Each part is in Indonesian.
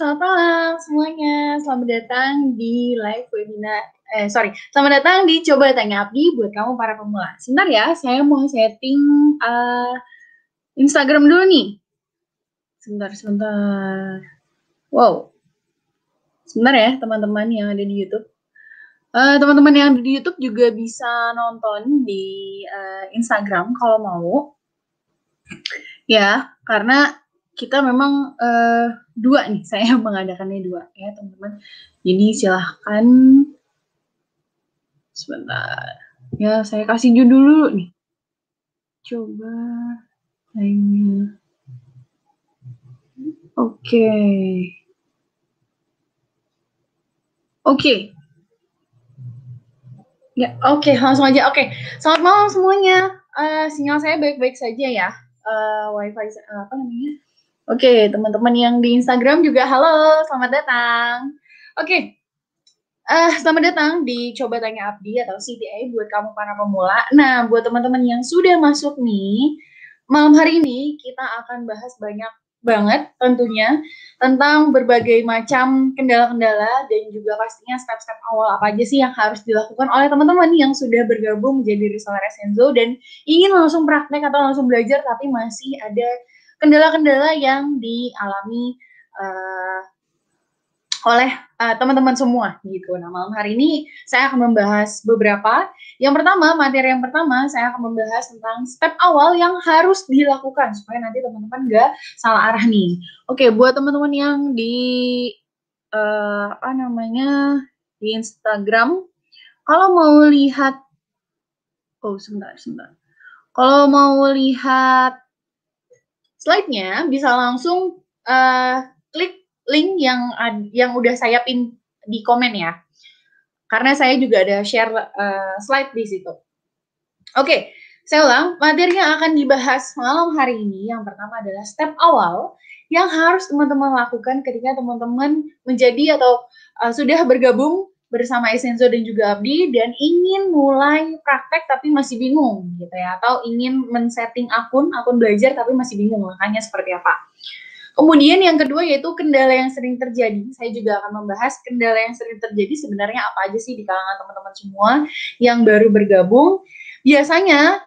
selamat malam semuanya. Selamat datang di live webinar. Selamat datang di Coba Tanya Abdi buat kamu para pemula. Sebentar ya, saya mau setting Instagram dulu nih. Sebentar. Wow. Sebentar ya, teman-teman yang ada di YouTube. Teman-teman yang ada di YouTube juga bisa nonton di Instagram kalau mau. Ya, karena kita memang dua nih, saya mengadakannya dua ya teman-teman. Jadi silahkan sebentar. Ya, saya kasih judul dulu nih. Coba tanya. Oke. Ya, oke, langsung aja. Oke. Selamat malam semuanya. Sinyal saya baik-baik saja ya. Wifi apa namanya? Oke, teman-teman yang di Instagram juga halo, selamat datang. Oke. Selamat datang di Coba Tanya Abdi atau CTA buat kamu para pemula. Nah, buat teman-teman yang sudah masuk nih, malam hari ini kita akan bahas banyak banget tentunya tentang berbagai macam kendala-kendala dan juga pastinya step-step awal apa aja sih yang harus dilakukan oleh teman-teman yang sudah bergabung menjadi reseller Essenzo dan ingin langsung praktek atau langsung belajar tapi masih ada kendala-kendala yang dialami oleh teman-teman semua gitu. Nah, malam hari ini saya akan membahas beberapa. Materi yang pertama saya akan membahas tentang step awal yang harus dilakukan supaya nanti teman-teman nggak salah arah nih. Oke, buat teman-teman yang di di Instagram, kalau mau lihat Kalau mau lihat slide-nya bisa langsung klik link yang udah saya pin di komen ya. Karena saya juga ada share slide di situ. Oke, saya ulang. Materi yang akan dibahas malam hari ini yang pertama adalah step awal yang harus teman-teman lakukan ketika teman-teman menjadi atau sudah bergabung bersama Essenzo dan juga Abdi dan ingin mulai praktek tapi masih bingung gitu ya, atau ingin men-setting akun belajar tapi masih bingung langkahnya seperti apa. Kemudian yang kedua yaitu kendala yang sering terjadi. Saya juga akan membahas kendala yang sering terjadi sebenarnya apa aja sih di kalangan teman-teman semua yang baru bergabung. Biasanya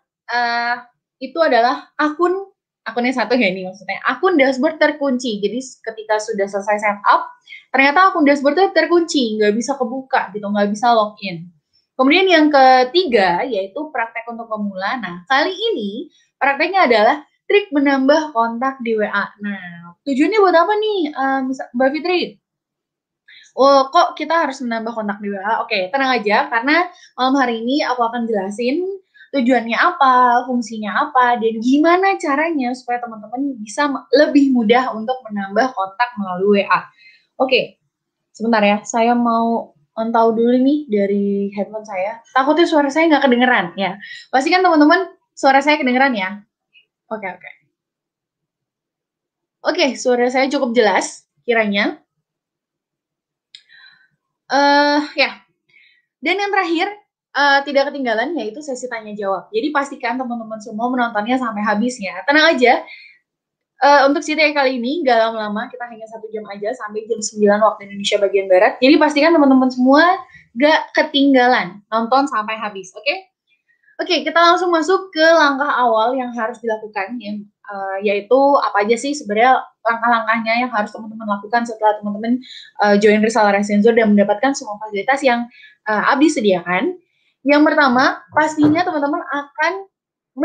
itu adalah akunnya satu ya ini maksudnya. Akun dashboard terkunci. Jadi ketika sudah selesai setup, ternyata akun dashboardnya terkunci, nggak bisa kebuka gitu, nggak bisa login. Kemudian yang ketiga yaitu praktek untuk pemula. Nah, kali ini prakteknya adalah trik menambah kontak di WA. Nah, tujuannya buat apa nih, Mbak Fitri? Oh, kok kita harus menambah kontak di WA? Oke, tenang aja, karena malam hari ini aku akan jelasin tujuannya apa, fungsinya apa, dan gimana caranya supaya teman-teman bisa lebih mudah untuk menambah kontak melalui WA. Oke, sebentar ya, saya mau mantau dulu nih dari headphone saya. Takutnya suara saya nggak kedengeran ya. Pastikan teman-teman suara saya kedengeran ya. Oke, suara saya cukup jelas kiranya. Ya. Dan yang terakhir, tidak ketinggalan yaitu sesi tanya jawab. Jadi pastikan teman-teman semua menontonnya sampai habis ya. Tenang aja. Untuk CTA kali ini nggak lama-lama, kita hanya 1 jam aja sampai jam 9 waktu Indonesia bagian Barat. Jadi pastikan teman-teman semua nggak ketinggalan nonton sampai habis, oke? Oke, kita langsung masuk ke langkah awal yang harus dilakukan, yaitu apa aja sih sebenarnya langkah-langkahnya yang harus teman-teman lakukan setelah teman-teman join reseller Essenzo dan mendapatkan semua fasilitas yang Abdi sediakan. Yang pertama, pastinya teman-teman akan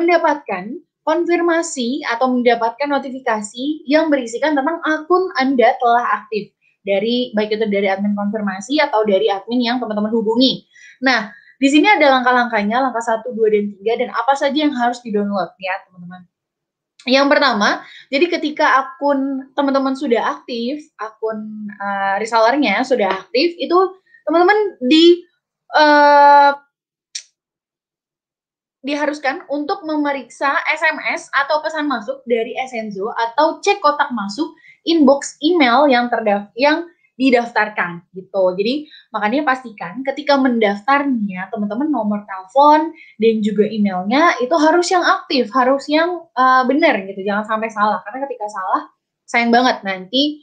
mendapatkan konfirmasi atau mendapatkan notifikasi yang berisikan tentang akun Anda telah aktif baik itu dari admin konfirmasi atau dari admin yang teman-teman hubungi. Nah, di sini ada langkah-langkahnya, langkah 1, 2, dan 3, dan apa saja yang harus di-download ya teman-teman. Yang pertama, jadi ketika akun teman-teman sudah aktif, akun resellernya sudah aktif, itu teman-teman diharuskan untuk memeriksa SMS atau pesan masuk dari Essenzo atau cek kotak masuk inbox email yang didaftarkan gitu. Jadi makanya pastikan ketika mendaftarnya teman-teman nomor telepon dan juga emailnya itu harus yang aktif, harus yang benar gitu, jangan sampai salah karena ketika salah sayang banget nanti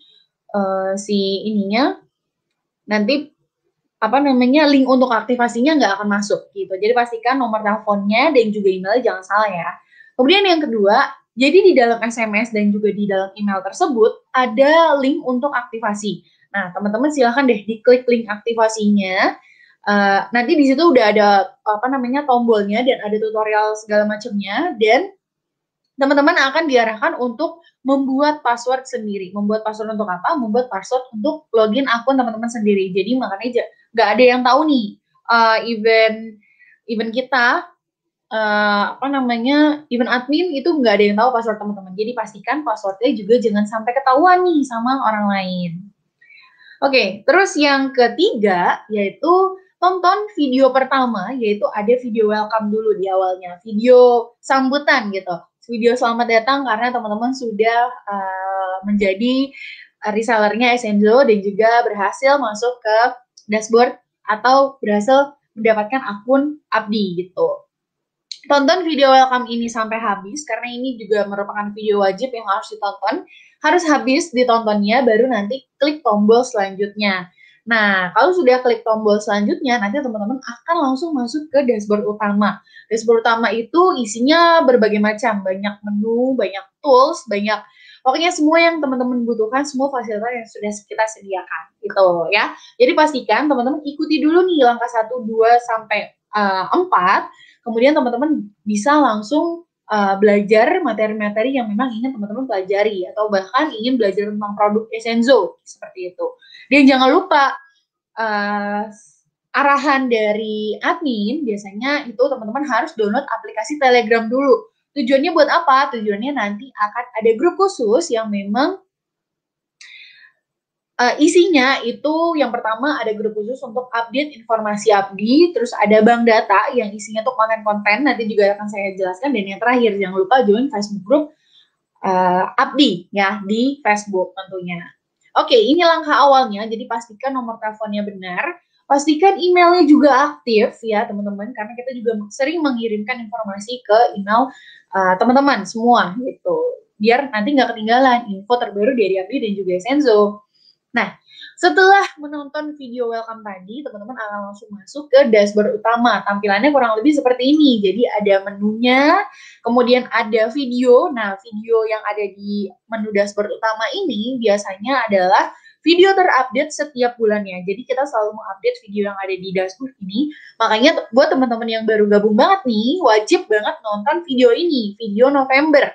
si ininya, nanti link untuk aktivasinya nggak akan masuk gitu. Jadi pastikan nomor teleponnya dan juga emailnya jangan salah ya. Kemudian yang kedua, jadi di dalam SMS dan juga di dalam email tersebut ada link untuk aktivasi. Nah, teman-teman silahkan deh diklik link aktivasinya. Nanti di situ udah ada tombolnya dan ada tutorial segala macamnya, dan teman-teman akan diarahkan untuk membuat password sendiri. Membuat password untuk apa? Membuat password untuk login akun teman-teman sendiri. Jadi makanya nggak ada yang tahu nih, event kita, event admin itu nggak ada yang tahu password teman-teman. Jadi pastikan passwordnya juga jangan sampai ketahuan nih sama orang lain. Oke, terus yang ketiga yaitu tonton video pertama, yaitu ada video welcome dulu di awalnya, video sambutan gitu, video selamat datang karena teman-teman sudah menjadi resellernya Essenzo dan juga berhasil masuk ke dashboard atau berhasil mendapatkan akun Abdi gitu. Tonton video welcome ini sampai habis karena ini juga merupakan video wajib yang harus ditonton. Harus habis ditontonnya baru nanti klik tombol selanjutnya. Nah, kalau sudah klik tombol selanjutnya, nanti teman-teman akan langsung masuk ke dashboard utama. Dashboard utama itu isinya berbagai macam, banyak menu, banyak tools, banyak pokoknya semua yang teman-teman butuhkan, semua fasilitas yang sudah kita sediakan gitu ya. Jadi pastikan teman-teman ikuti dulu nih langkah 1, 2 sampai 4. Kemudian teman-teman bisa langsung belajar materi-materi yang memang ingin teman-teman pelajari atau bahkan ingin belajar tentang produk Essenzo seperti itu. Dan jangan lupa arahan dari admin biasanya itu teman-teman harus download aplikasi Telegram dulu. Tujuannya buat apa? Tujuannya nanti akan ada grup khusus yang memang isinya itu yang pertama ada grup khusus untuk update informasi Abdi, terus ada bank data yang isinya tuh konten-konten, nanti juga akan saya jelaskan, dan yang terakhir jangan lupa join Facebook group Abdi ya di Facebook tentunya. Oke, ini langkah awalnya, jadi pastikan nomor teleponnya benar, pastikan emailnya juga aktif ya teman-teman, karena kita juga sering mengirimkan informasi ke email teman-teman semua gitu, biar nanti nggak ketinggalan info terbaru dari Abdi dan juga Essenzo. Nah, setelah menonton video welcome tadi, teman-teman akan langsung masuk ke dashboard utama. Tampilannya kurang lebih seperti ini. Jadi ada menunya, kemudian ada video. Nah, video yang ada di menu dashboard utama ini biasanya adalah video terupdate setiap bulannya. Jadi kita selalu mengupdate video yang ada di dashboard ini. Makanya buat teman-teman yang baru gabung banget nih, wajib banget nonton video ini, video November.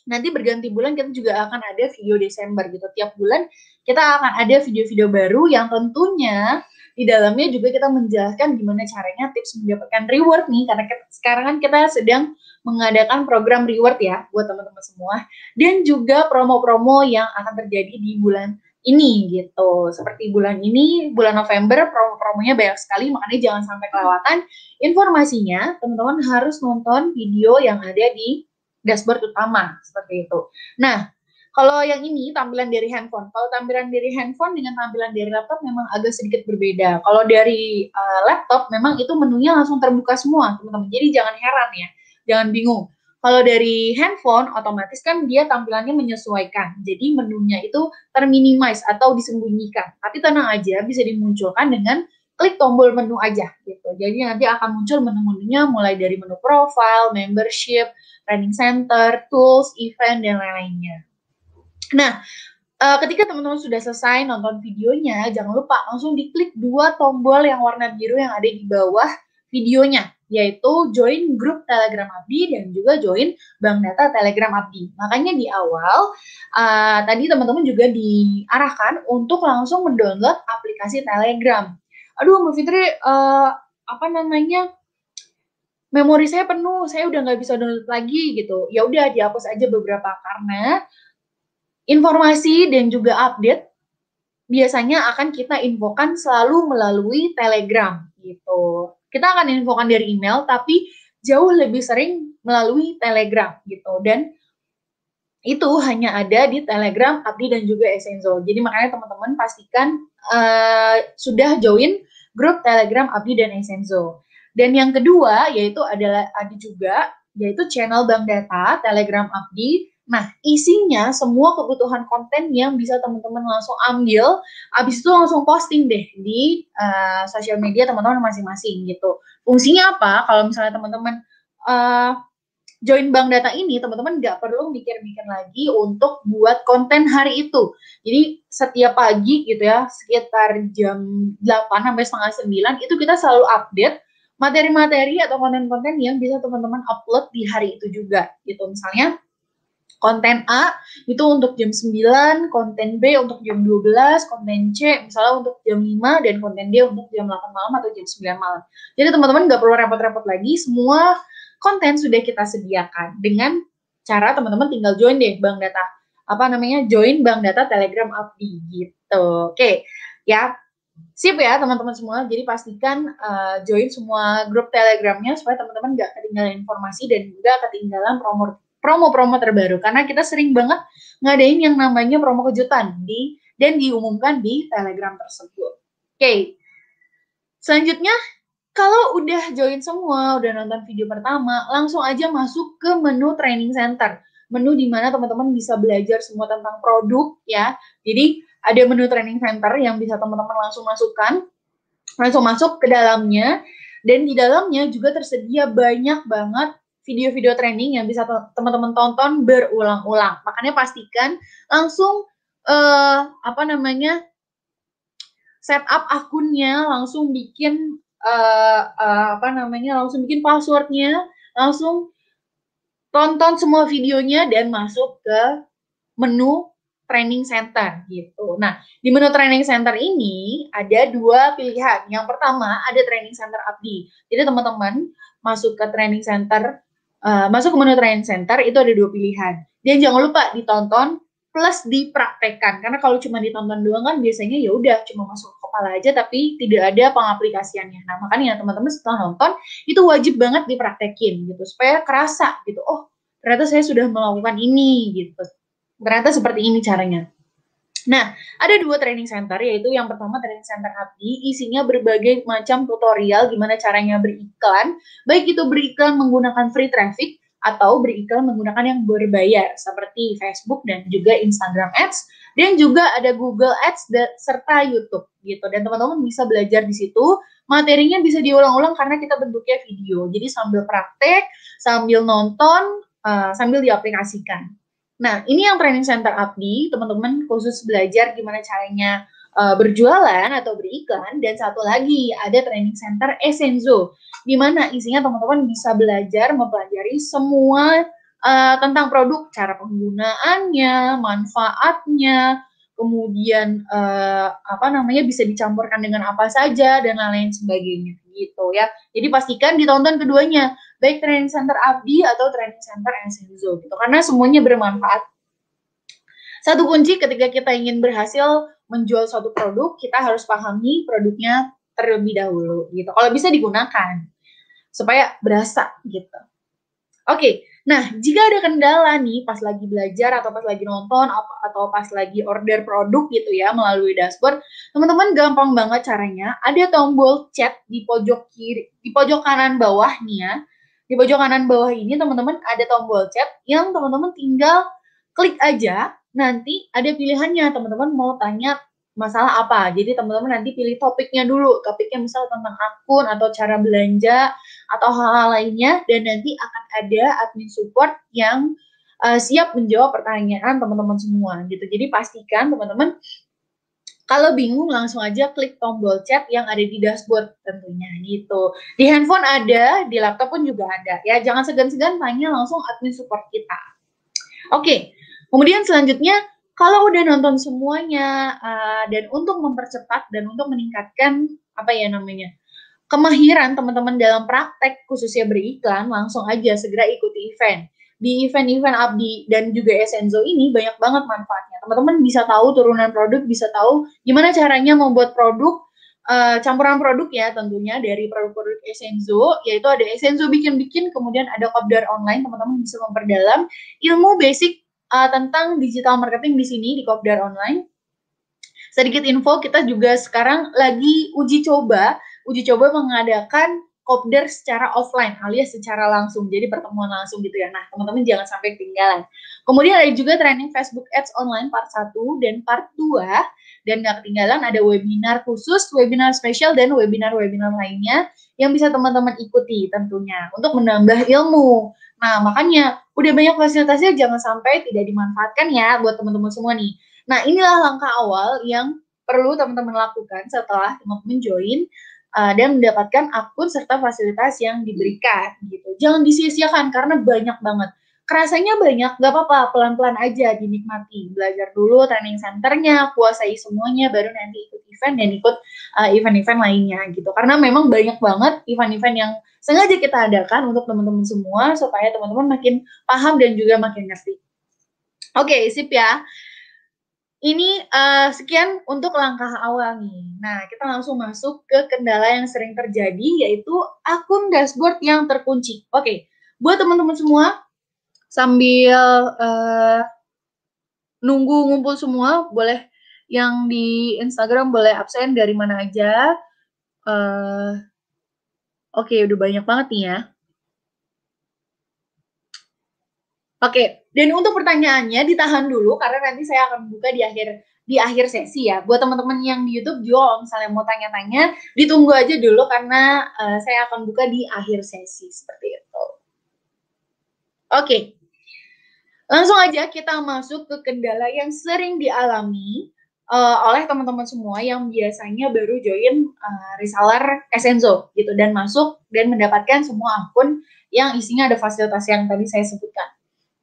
Nanti berganti bulan kita juga akan ada video Desember gitu. Tiap bulan kita akan ada video-video baru yang tentunya di dalamnya juga kita menjelaskan gimana caranya tips mendapatkan reward nih, karena sekarang kan kita sedang mengadakan program reward ya buat teman-teman semua, dan juga promo-promo yang akan terjadi di bulan ini gitu. Seperti bulan ini, bulan November, promo-promonya banyak sekali, makanya jangan sampai kelewatan informasinya. Teman-teman harus nonton video yang ada di dashboard utama seperti itu. Nah, kalau yang ini tampilan dari handphone. Kalau tampilan dari handphone dengan tampilan dari laptop memang agak sedikit berbeda. Kalau dari laptop memang itu menunya langsung terbuka semua, teman-teman. Jadi jangan heran ya, jangan bingung. Kalau dari handphone otomatis kan dia tampilannya menyesuaikan. Jadi menunya itu terminimize atau disembunyikan. Tapi tenang aja, bisa dimunculkan dengan klik tombol menu aja gitu. Jadi nanti akan muncul menu-menunya mulai dari menu profile, membership, training center, tools, event, dan lain-lainnya. Nah, ketika teman-teman sudah selesai nonton videonya, jangan lupa langsung diklik 2 tombol yang warna biru yang ada di bawah videonya, yaitu join grup Telegram Abdi dan juga join bank data Telegram Abdi. Makanya di awal, tadi teman-teman juga diarahkan untuk langsung mendownload aplikasi Telegram. Aduh, Mbak Fitri, memori saya penuh, saya udah nggak bisa download lagi gitu. Ya udah dihapus aja beberapa, karena informasi dan juga update biasanya akan kita infokan selalu melalui Telegram gitu. Kita akan infokan dari email, tapi jauh lebih sering melalui Telegram gitu. Dan itu hanya ada di Telegram Abdi dan juga Essenzo. Jadi makanya teman-teman pastikan sudah join grup Telegram Abdi dan Essenzo. Dan yang kedua yaitu adalah ada juga yaitu channel bank data Telegram Abdi Nah, isinya semua kebutuhan konten yang bisa teman-teman langsung ambil, habis itu langsung posting deh di sosial media teman-teman masing-masing gitu. Fungsinya apa? Kalau misalnya teman-teman join bank data ini, teman-teman nggak perlu mikir-mikir lagi untuk buat konten hari itu. Jadi setiap pagi gitu ya, sekitar jam 8 sampai setengah 9, itu kita selalu update materi-materi atau konten-konten yang bisa teman-teman upload di hari itu juga gitu. Misalnya konten A itu untuk jam 9, konten B untuk jam 12, konten C misalnya untuk jam 5, dan konten D untuk jam 8 malam atau jam 9 malam. Jadi teman-teman nggak perlu repot-repot lagi, semua konten sudah kita sediakan dengan cara teman-teman tinggal join deh bank data, join bank data Telegram Abdi gitu. Oke, ya. Sip ya teman-teman semua, jadi pastikan join semua grup Telegramnya supaya teman-teman nggak ketinggalan informasi dan juga ketinggalan promo-promo terbaru, karena kita sering banget ngadain yang namanya promo kejutan dan diumumkan di Telegram tersebut. Oke, selanjutnya kalau udah join semua, udah nonton video pertama, langsung aja masuk ke menu training center. Menu di mana teman-teman bisa belajar semua tentang produk ya. Jadi ada menu training center yang bisa teman-teman langsung masuk ke dalamnya, dan di dalamnya juga tersedia banyak banget video-video training yang bisa teman-teman tonton berulang-ulang. Makanya pastikan langsung setup akunnya, langsung bikin langsung bikin passwordnya, langsung tonton semua videonya dan masuk ke menu training center gitu. Nah, di menu training center ini ada dua pilihan. Yang pertama ada training center Abdi. Jadi teman-teman masuk ke training center, masuk ke menu training center itu ada dua pilihan. Dan jangan lupa ditonton plus dipraktekkan. Karena kalau cuma ditonton doang kan biasanya ya udah cuma masuk ke kepala aja tapi tidak ada pengaplikasiannya. Nah, makanya teman-teman setelah nonton itu wajib banget dipraktekin gitu supaya kerasa gitu. Oh, ternyata saya sudah melakukan ini gitu. Ternyata seperti ini caranya. Nah, ada dua training center, yaitu yang pertama training center Abdi, isinya berbagai macam tutorial gimana caranya beriklan, baik itu beriklan menggunakan free traffic atau beriklan menggunakan yang berbayar, seperti Facebook dan juga Instagram Ads, dan juga ada Google Ads serta YouTube gitu. Dan teman-teman bisa belajar di situ, materinya bisa diulang-ulang karena kita bentuknya video, jadi sambil praktek, sambil nonton, sambil diaplikasikan. Nah, ini yang training center Abdi, teman-teman khusus belajar gimana caranya berjualan atau beriklan, dan satu lagi ada training center Essenzo, di mana isinya teman-teman bisa belajar mempelajari semua tentang produk, cara penggunaannya, manfaatnya, kemudian bisa dicampurkan dengan apa saja dan lain-lain sebagainya gitu ya. Jadi pastikan ditonton keduanya, baik training center Abdi atau training center Essenzo gitu, karena semuanya bermanfaat. Satu kunci ketika kita ingin berhasil menjual suatu produk, kita harus pahami produknya terlebih dahulu gitu. Kalau bisa digunakan supaya berasa gitu. Oke, nah jika ada kendala nih pas lagi belajar atau pas lagi nonton atau pas lagi order produk gitu ya melalui dashboard, teman-teman gampang banget caranya. Ada tombol chat di pojok kiri, di pojok kanan bawah nih ya. Di pojok kanan bawah ini teman-teman ada tombol chat yang teman-teman tinggal klik aja. Nanti ada pilihannya, teman-teman mau tanya masalah apa. Jadi teman-teman nanti pilih topiknya dulu. Topiknya misalnya tentang akun atau cara belanja atau hal-hal lainnya, dan nanti akan ada admin support yang siap menjawab pertanyaan teman-teman semua gitu. Jadi pastikan teman-teman kalau bingung langsung aja klik tombol chat yang ada di dashboard tentunya gitu. Di handphone ada, di laptop pun juga ada ya. Jangan segan-segan tanya langsung admin support kita. Oke, kemudian selanjutnya kalau udah nonton semuanya dan untuk mempercepat dan untuk meningkatkan kemahiran teman-teman dalam praktek khususnya beriklan, langsung aja segera ikuti event. Di event-event Abdi dan juga Essenzo ini banyak banget manfaatnya. Teman-teman bisa tahu turunan produk, bisa tahu gimana caranya membuat produk, campuran produk ya tentunya dari produk-produk Essenzo, yaitu ada Essenzo bikin-bikin, kemudian ada Kopdar Online, teman-teman bisa memperdalam ilmu basic tentang digital marketing di sini di Kopdar Online. Sedikit info, kita juga sekarang lagi uji coba mengadakan kopdar secara offline alias secara langsung, jadi pertemuan langsung gitu ya. Nah, teman-teman jangan sampai ketinggalan. Kemudian ada juga training Facebook Ads online part 1 dan part 2, dan nggak ketinggalan ada webinar khusus, webinar spesial, dan webinar-webinar lainnya yang bisa teman-teman ikuti tentunya untuk menambah ilmu. Nah, makanya udah banyak fasilitasnya, jangan sampai tidak dimanfaatkan ya buat teman-teman semua nih. Nah, inilah langkah awal yang perlu teman-teman lakukan setelah teman-teman join dan mendapatkan akun serta fasilitas yang diberikan gitu. Jangan disia-siakan karena banyak banget. Kerasanya banyak, gak apa-apa, pelan-pelan aja dinikmati. Belajar dulu training centernya, kuasai semuanya, baru nanti ikut event dan ikut event-event lainnya gitu. Karena memang banyak banget event-event yang sengaja kita adakan untuk teman-teman semua supaya teman-teman makin paham dan juga makin ngerti. Oke, sip ya. Ini sekian untuk langkah awal nih. Nah, kita langsung masuk ke kendala yang sering terjadi, yaitu akun dashboard yang terkunci. Oke, buat teman-teman semua, sambil nunggu ngumpul semua, boleh yang di Instagram boleh absen dari mana aja. Oke, udah banyak banget nih ya. Oke, dan untuk pertanyaannya ditahan dulu karena nanti saya akan buka di akhir sesi ya. Buat teman-teman yang di YouTube juga kalau misalnya mau tanya-tanya, ditunggu aja dulu karena saya akan buka di akhir sesi seperti itu. Oke. Langsung aja kita masuk ke kendala yang sering dialami oleh teman-teman semua yang biasanya baru join reseller Exenzo gitu dan masuk dan mendapatkan semua akun yang isinya ada fasilitas yang tadi saya sebutkan.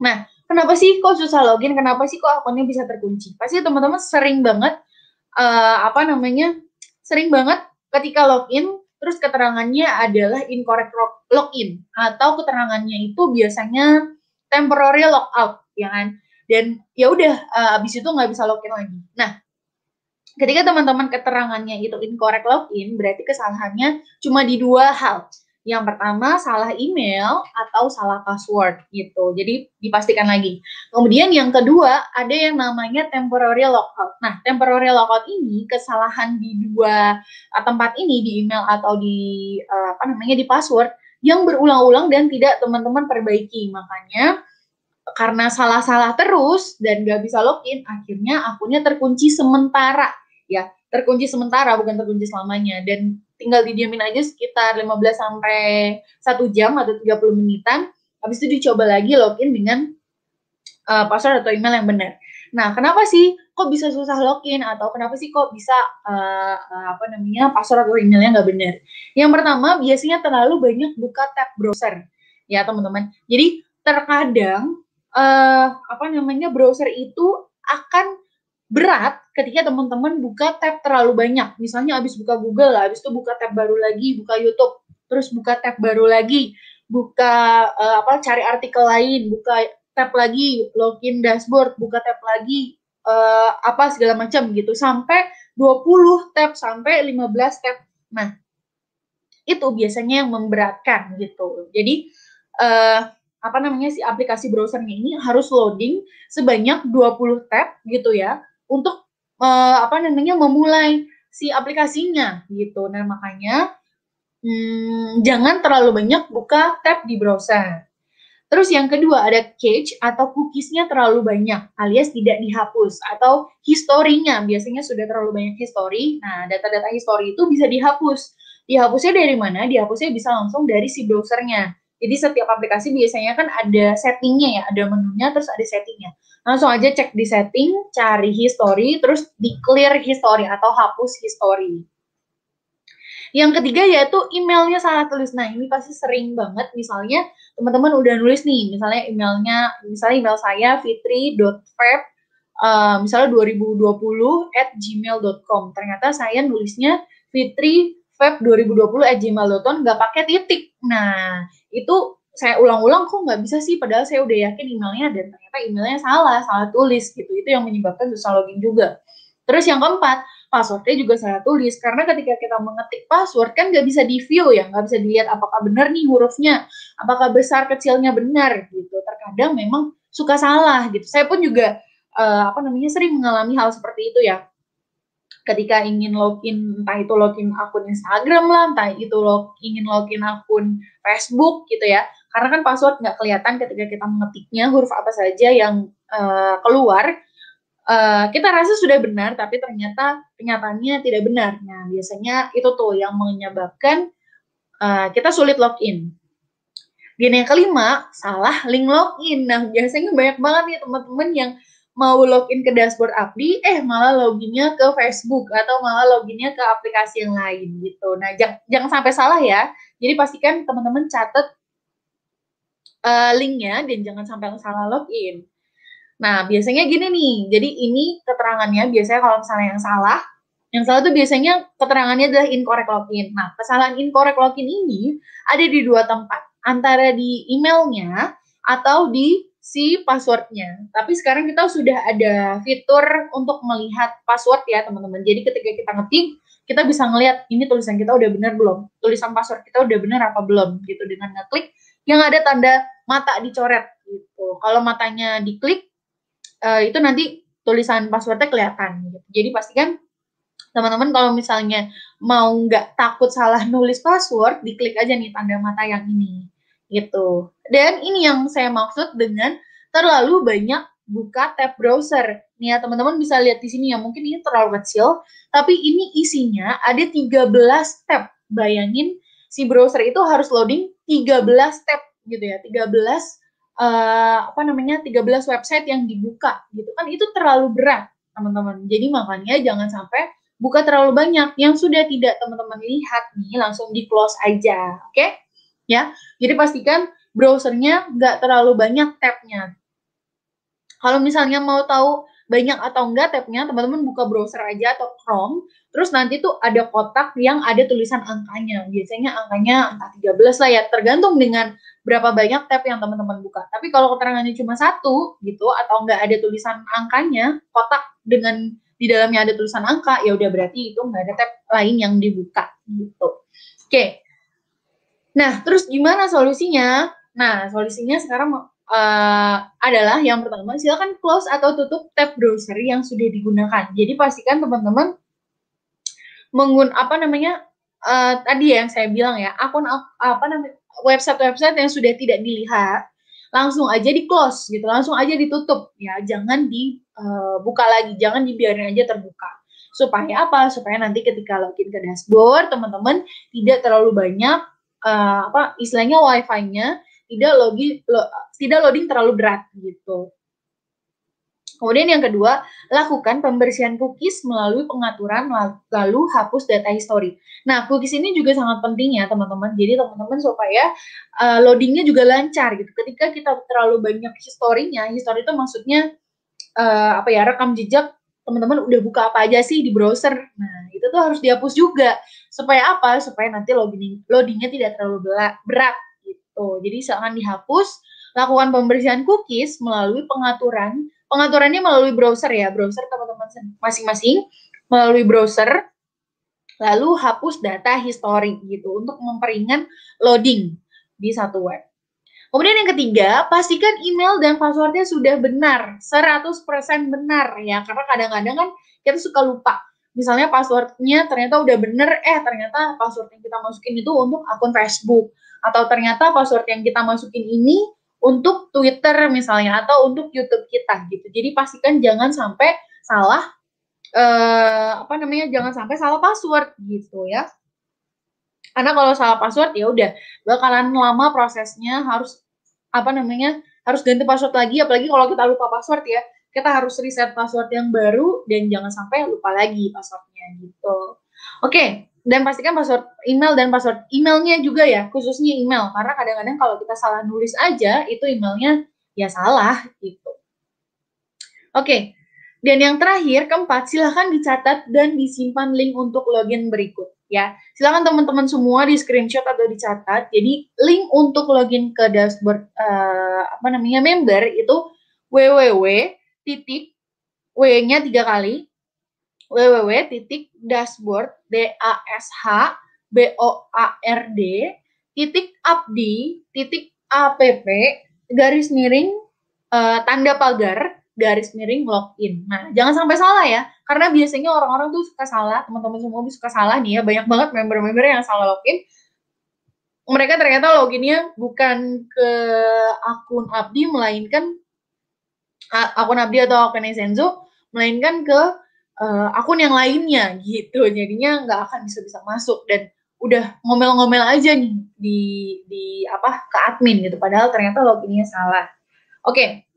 Nah, kenapa sih kok susah login? Kenapa sih kok akunnya bisa terkunci? Pasti teman-teman sering banget sering banget ketika login terus keterangannya adalah incorrect login atau keterangannya itu biasanya temporary logout, ya kan? Dan ya udah abis itu nggak bisa login lagi. Nah, ketika teman-teman keterangannya itu incorrect login, berarti kesalahannya cuma di 2 hal. Yang pertama, salah email atau salah password gitu. Jadi dipastikan lagi. Kemudian yang kedua, ada yang namanya temporary logout. Nah, temporary logout ini kesalahan di 2 tempat ini, di email atau di di password yang berulang-ulang dan tidak teman-teman perbaiki. Makanya karena salah-salah terus dan nggak bisa login, akhirnya akunnya terkunci sementara. Ya, terkunci sementara, bukan terkunci selamanya. Dan tinggal didiamin aja sekitar 15 sampai 1 jam atau 30 menitan. Habis itu dicoba lagi login dengan password atau email yang benar. Nah, kenapa sih kok bisa susah login atau kenapa sih kok bisa password atau emailnya nggak benar? Yang pertama, biasanya terlalu banyak buka tab browser, ya teman-teman. Jadi terkadang browser itu akan berat ketika teman-teman buka tab terlalu banyak. Misalnya habis buka Google, habis itu buka tab baru lagi, buka YouTube, terus buka tab baru lagi, buka cari artikel lain, buka tab lagi, login dashboard, buka tab lagi, segala macam gitu, sampai 20 tab, sampai 15 tab. Nah, itu biasanya yang memberatkan gitu. Jadi, si aplikasi browsernya ini harus loading sebanyak 20 tab gitu ya, untuk memulai si aplikasinya gitu. Nah, makanya jangan terlalu banyak buka tab di browser. Terus yang kedua ada cache atau cookies-nya terlalu banyak alias tidak dihapus, atau historinya biasanya sudah terlalu banyak history. Nah, data-data history itu bisa dihapus. Dihapusnya dari mana? Dihapusnya bisa langsung dari si browsernya. Jadi setiap aplikasi biasanya kan ada settingnya ya, ada menunya terus ada settingnya. Langsung aja cek di setting, cari history, terus di clear history atau hapus history. Yang ketiga yaitu emailnya salah tulis. Nah, ini pasti sering banget, misalnya teman-teman udah nulis nih, misalnya email saya fitri.feb misalnya 2020@gmail.com. Ternyata saya nulisnya fitrifeb2020@gmail.com nggak pakai titik. Nah, itu saya ulang-ulang kok nggak bisa sih, padahal saya udah yakin emailnya dan ternyata emailnya salah tulis gitu. Itu yang menyebabkan susah login juga. Terus yang keempat, passwordnya juga salah tulis, karena ketika kita mengetik password kan nggak bisa di view ya, nggak bisa dilihat apakah benar nih hurufnya, apakah besar kecilnya benar gitu. Terkadang memang suka salah gitu. Saya pun juga sering mengalami hal seperti itu ya. ketika ingin login, entah itu login akun Instagram lah, entah itu ingin login akun Facebook gitu ya. Karena kan password nggak kelihatan ketika kita mengetiknya huruf apa saja yang keluar. Kita rasa sudah benar, tapi ternyata kenyataannya tidak benar. Nah, biasanya itu tuh yang menyebabkan kita sulit login. Dan yang kelima, salah link login. Nah, biasanya banyak banget nih teman-teman yang mau login ke dashboard Abdi, malah loginnya ke Facebook atau malah loginnya ke aplikasi yang lain gitu. Nah, jangan sampai salah ya. Jadi pastikan teman-teman catat linknya dan jangan sampai salah login. Nah, biasanya gini nih. Jadi ini keterangannya biasanya kalau misalnya yang salah tuh biasanya keterangannya adalah incorrect login. Nah, kesalahan incorrect login ini ada di dua tempat, antara di emailnya atau di si passwordnya. Tapi sekarang kita sudah ada fitur untuk melihat password ya teman-teman. Jadi ketika kita ngetik, kita bisa ngelihat ini tulisan kita udah benar belum, tulisan password kita udah benar apa belum gitu dengan ngeklik yang ada tanda mata dicoret gitu. Kalau matanya diklik, itu nanti tulisan passwordnya kelihatan gitu. Jadi pastikan teman-teman kalau misalnya mau nggak takut salah nulis password, diklik aja nih tanda mata yang ini gitu. Dan ini yang saya maksud dengan terlalu banyak buka tab browser. Nih ya teman-teman bisa lihat di sini ya, mungkin ini terlalu kecil, tapi ini isinya ada 13 tab. Bayangin si browser itu harus loading 13 tab gitu ya, 13 13 website yang dibuka gitu kan, itu terlalu berat teman-teman. Jadi makanya jangan sampai buka terlalu banyak yang sudah tidak teman-teman lihat nih, langsung di close aja, oke? Ya, jadi pastikan browsernya nggak terlalu banyak tabnya. Kalau misalnya mau tahu banyak atau enggak tabnya, teman-teman buka browser aja atau Chrome, terus nanti tuh ada kotak yang ada tulisan angkanya. Biasanya angkanya entah 13 lah ya, tergantung dengan berapa banyak tab yang teman-teman buka. Tapi kalau keterangannya cuma satu gitu, atau enggak ada tulisan angkanya, kotak dengan di dalamnya ada tulisan angka, ya udah berarti itu enggak ada tab lain yang dibuka gitu. Oke. Nah, terus gimana solusinya? Nah, solusinya sekarang adalah yang pertama, silakan close atau tutup tab browser yang sudah digunakan. Jadi pastikan teman-teman tadi ya yang saya bilang ya, akun website-website yang sudah tidak dilihat langsung aja di close gitu, langsung aja ditutup ya, jangan dibuka lagi, jangan dibiarin aja terbuka. Supaya apa? Supaya nanti ketika login ke dashboard teman-teman tidak terlalu banyak istilahnya wifi-nya tidak loading terlalu berat gitu. Kemudian yang kedua, lakukan pembersihan cookies melalui pengaturan lalu hapus data history. Nah, cookies ini juga sangat penting ya teman-teman. Jadi teman-teman supaya loadingnya juga lancar gitu. Ketika kita terlalu banyak historinya, history itu maksudnya rekam jejak teman-teman udah buka apa aja sih di browser. Nah, itu tuh harus dihapus juga. Supaya apa? Supaya nanti loadingnya tidak terlalu berat gitu. Jadi jangan dihapus, lakukan pembersihan cookies melalui pengaturannya melalui browser ya, browser teman-teman masing-masing melalui browser, lalu hapus data history gitu untuk memperingan loading di satu web. Kemudian yang ketiga, pastikan email dan passwordnya sudah benar, 100% benar ya, karena kadang-kadang kan kita suka lupa. Misalnya passwordnya ternyata udah bener, ternyata password yang kita masukin itu untuk akun Facebook, atau ternyata password yang kita masukin ini untuk Twitter misalnya, atau untuk YouTube kita gitu. Jadi pastikan jangan sampai salah, jangan sampai salah password gitu ya. Karena kalau salah password ya udah bakalan lama prosesnya, harus ganti password lagi, apalagi kalau kita lupa password ya, kita harus reset password yang baru dan jangan sampai lupa lagi passwordnya gitu. Oke, dan pastikan password email dan password emailnya juga ya, khususnya email, karena kadang-kadang kalau kita salah nulis aja, itu emailnya ya salah gitu. Oke, dan yang terakhir, keempat, silahkan dicatat dan disimpan link untuk login berikut ya. Silakan teman-teman semua di screenshot atau dicatat. Jadi link untuk login ke dashboard member itu www titik w-nya 3 kali www titik dashboard dashboard titik abdi titik app garis miring tanda pagar /login. Nah, jangan sampai salah ya, karena biasanya orang-orang tuh suka salah, teman-teman semua suka salah nih ya, banyak banget member-member yang salah login. Mereka ternyata loginnya bukan ke akun Abdi, melainkan akun Abdi atau akun Essenzo, melainkan ke akun yang lainnya gitu. Jadinya nggak akan bisa masuk dan udah ngomel-ngomel aja nih di ke admin gitu. Padahal ternyata loginnya salah. Oke.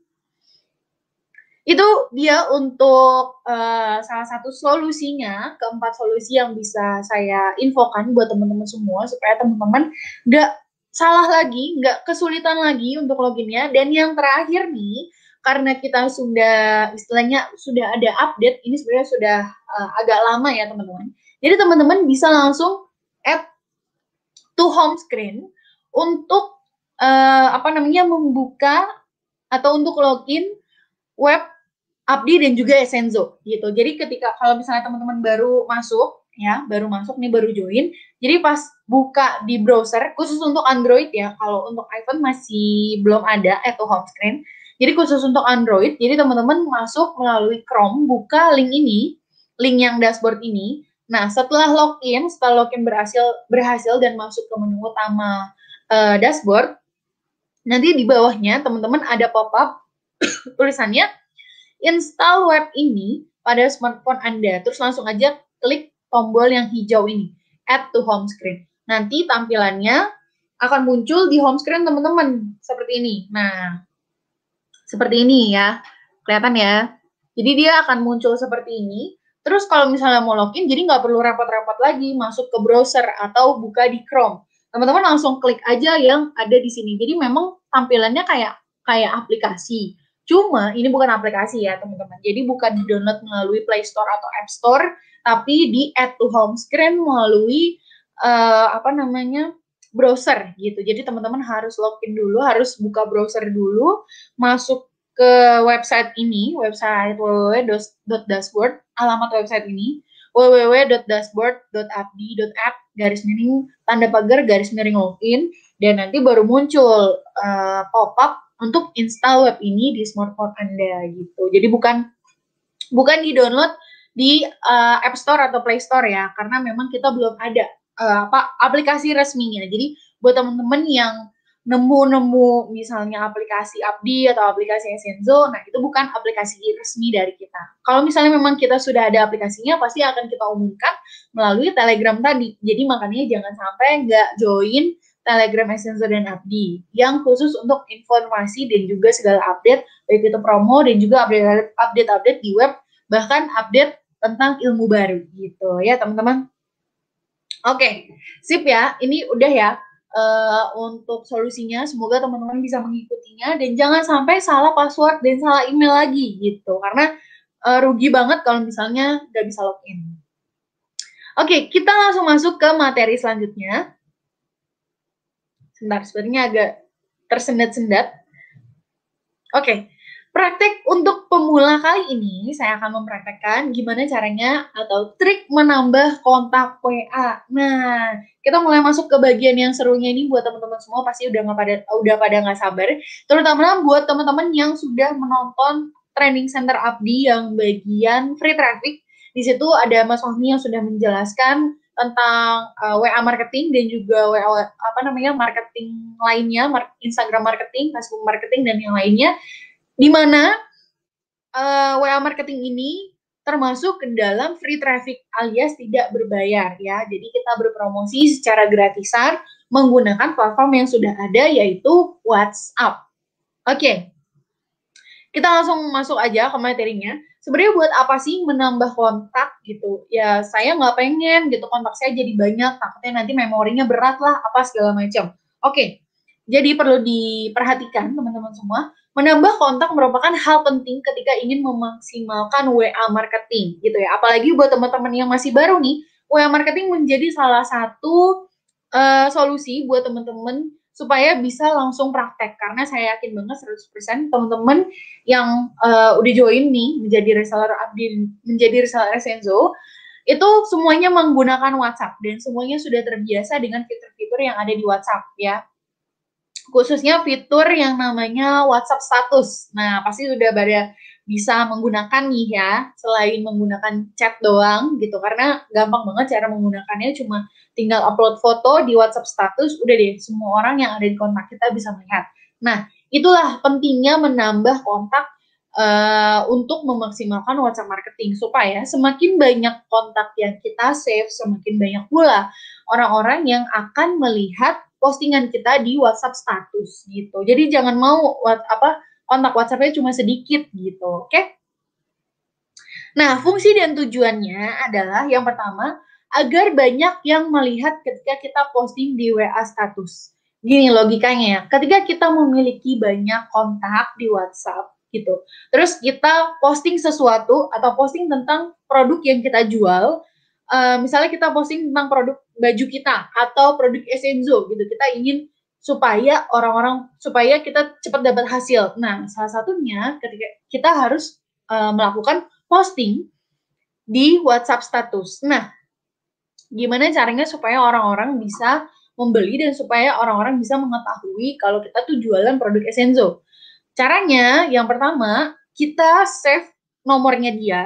Itu dia untuk salah satu solusinya, keempat solusi yang bisa saya infokan buat teman-teman semua supaya teman-teman nggak salah lagi, nggak kesulitan lagi untuk loginnya. Dan yang terakhir nih, karena kita sudah istilahnya sudah ada update, ini sebenarnya sudah agak lama ya teman-teman. Jadi teman-teman bisa langsung add to home screen untuk membuka atau untuk login web Abdi dan juga Essenzo gitu. Jadi ketika kalau misalnya teman-teman baru masuk nih baru join, jadi pas buka di browser khusus untuk Android ya, kalau untuk iPhone masih belum ada to home screen. Jadi khusus untuk Android, jadi teman-teman masuk melalui Chrome, buka link ini, link yang dashboard ini. Nah, setelah login berhasil dan masuk ke menu utama dashboard, nanti di bawahnya teman-teman ada pop-up tulisannya install web ini pada smartphone Anda. Terus langsung aja klik tombol yang hijau ini, add to home screen. Nanti tampilannya akan muncul di home screen teman-teman, seperti ini. Nah, seperti ini ya, kelihatan ya. Jadi dia akan muncul seperti ini. Terus kalau misalnya mau login, jadi nggak perlu repot-repot lagi masuk ke browser atau buka di Chrome. Teman-teman langsung klik aja yang ada di sini. Jadi memang tampilannya kayak aplikasi. Cuma ini bukan aplikasi ya teman-teman. Jadi bukan di-download melalui Play Store atau App Store, tapi di add to home screen melalui browser gitu. Jadi teman-teman harus login dulu, harus buka browser dulu, masuk ke website ini, website www.dashboard, alamat website ini www.dashboard.abdi.app /tanda pagar /login, dan nanti baru muncul pop-up untuk install web ini di smartphone Anda gitu. Jadi bukan di-download di App Store atau Play Store ya, karena memang kita belum ada aplikasi resminya. Jadi buat teman-teman yang nemu misalnya aplikasi Abdi atau aplikasi Essenzo, nah itu bukan aplikasi resmi dari kita. Kalau misalnya memang kita sudah ada aplikasinya, pasti akan kita umumkan melalui Telegram tadi. Jadi makanya jangan sampai nggak join Telegram Essenzo dan Abdi yang khusus untuk informasi dan juga segala update, baik itu promo dan juga update di web, bahkan update tentang ilmu baru gitu ya teman-teman. Oke, sip ya. Ini udah ya untuk solusinya. Semoga teman-teman bisa mengikutinya dan jangan sampai salah password dan salah email lagi gitu. Karena rugi banget kalau misalnya nggak bisa login. Oke, kita langsung masuk ke materi selanjutnya. Sebentar, sebenarnya agak tersendat-sendat. Oke. Praktek untuk pemula kali ini, saya akan mempraktekkan gimana caranya atau trik menambah kontak WA. Nah, kita mulai masuk ke bagian yang serunya ini buat teman-teman semua, pasti udah pada nggak sabar. Terutama buat teman-teman yang sudah menonton Training Center Abdi yang bagian free traffic. Di situ ada Mas Fahmi yang sudah menjelaskan tentang WA marketing dan juga marketing lainnya, Instagram marketing, Facebook marketing, dan yang lainnya. Di mana WA marketing ini termasuk ke dalam free traffic alias tidak berbayar ya. Jadi kita berpromosi secara gratisan menggunakan platform yang sudah ada, yaitu WhatsApp. Oke. Kita langsung masuk aja ke materinya. Sebenarnya buat apa sih menambah kontak gitu? Ya saya nggak pengen gitu kontak saya jadi banyak, takutnya nanti memorinya berat lah, apa segala macam. Oke. Jadi perlu diperhatikan teman-teman semua, menambah kontak merupakan hal penting ketika ingin memaksimalkan WA marketing gitu ya. Apalagi buat teman-teman yang masih baru nih, WA marketing menjadi salah satu solusi buat teman-teman supaya bisa langsung praktek. Karena saya yakin banget 100% teman-teman yang udah join nih menjadi reseller Abdi, menjadi reseller Essenzo, itu semuanya menggunakan WhatsApp dan semuanya sudah terbiasa dengan fitur-fitur yang ada di WhatsApp ya. Khususnya fitur yang namanya WhatsApp status. Nah, pasti sudah bisa menggunakan nih ya, selain menggunakan chat doang gitu, karena gampang banget cara menggunakannya, cuma tinggal upload foto di WhatsApp status, udah deh semua orang yang ada di kontak kita bisa melihat. Nah, itulah pentingnya menambah kontak untuk memaksimalkan WhatsApp marketing, supaya semakin banyak kontak yang kita save, semakin banyak pula orang-orang yang akan melihat postingan kita di WhatsApp status gitu. Jadi jangan mau kontak WhatsApp-nya cuma sedikit gitu, oke? Nah, fungsi dan tujuannya adalah yang pertama, agar banyak yang melihat ketika kita posting di WA status. Gini logikanya ya, ketika kita memiliki banyak kontak di WhatsApp gitu, terus kita posting sesuatu atau posting tentang produk yang kita jual, misalnya kita posting tentang produk baju kita atau produk Essenzo gitu, kita ingin supaya kita cepat dapat hasil. Nah, salah satunya ketika kita harus melakukan posting di WhatsApp status. Nah, gimana caranya supaya orang-orang bisa membeli dan supaya orang-orang bisa mengetahui kalau kita tuh jualan produk Essenzo? Caranya, yang pertama, kita save nomornya dia.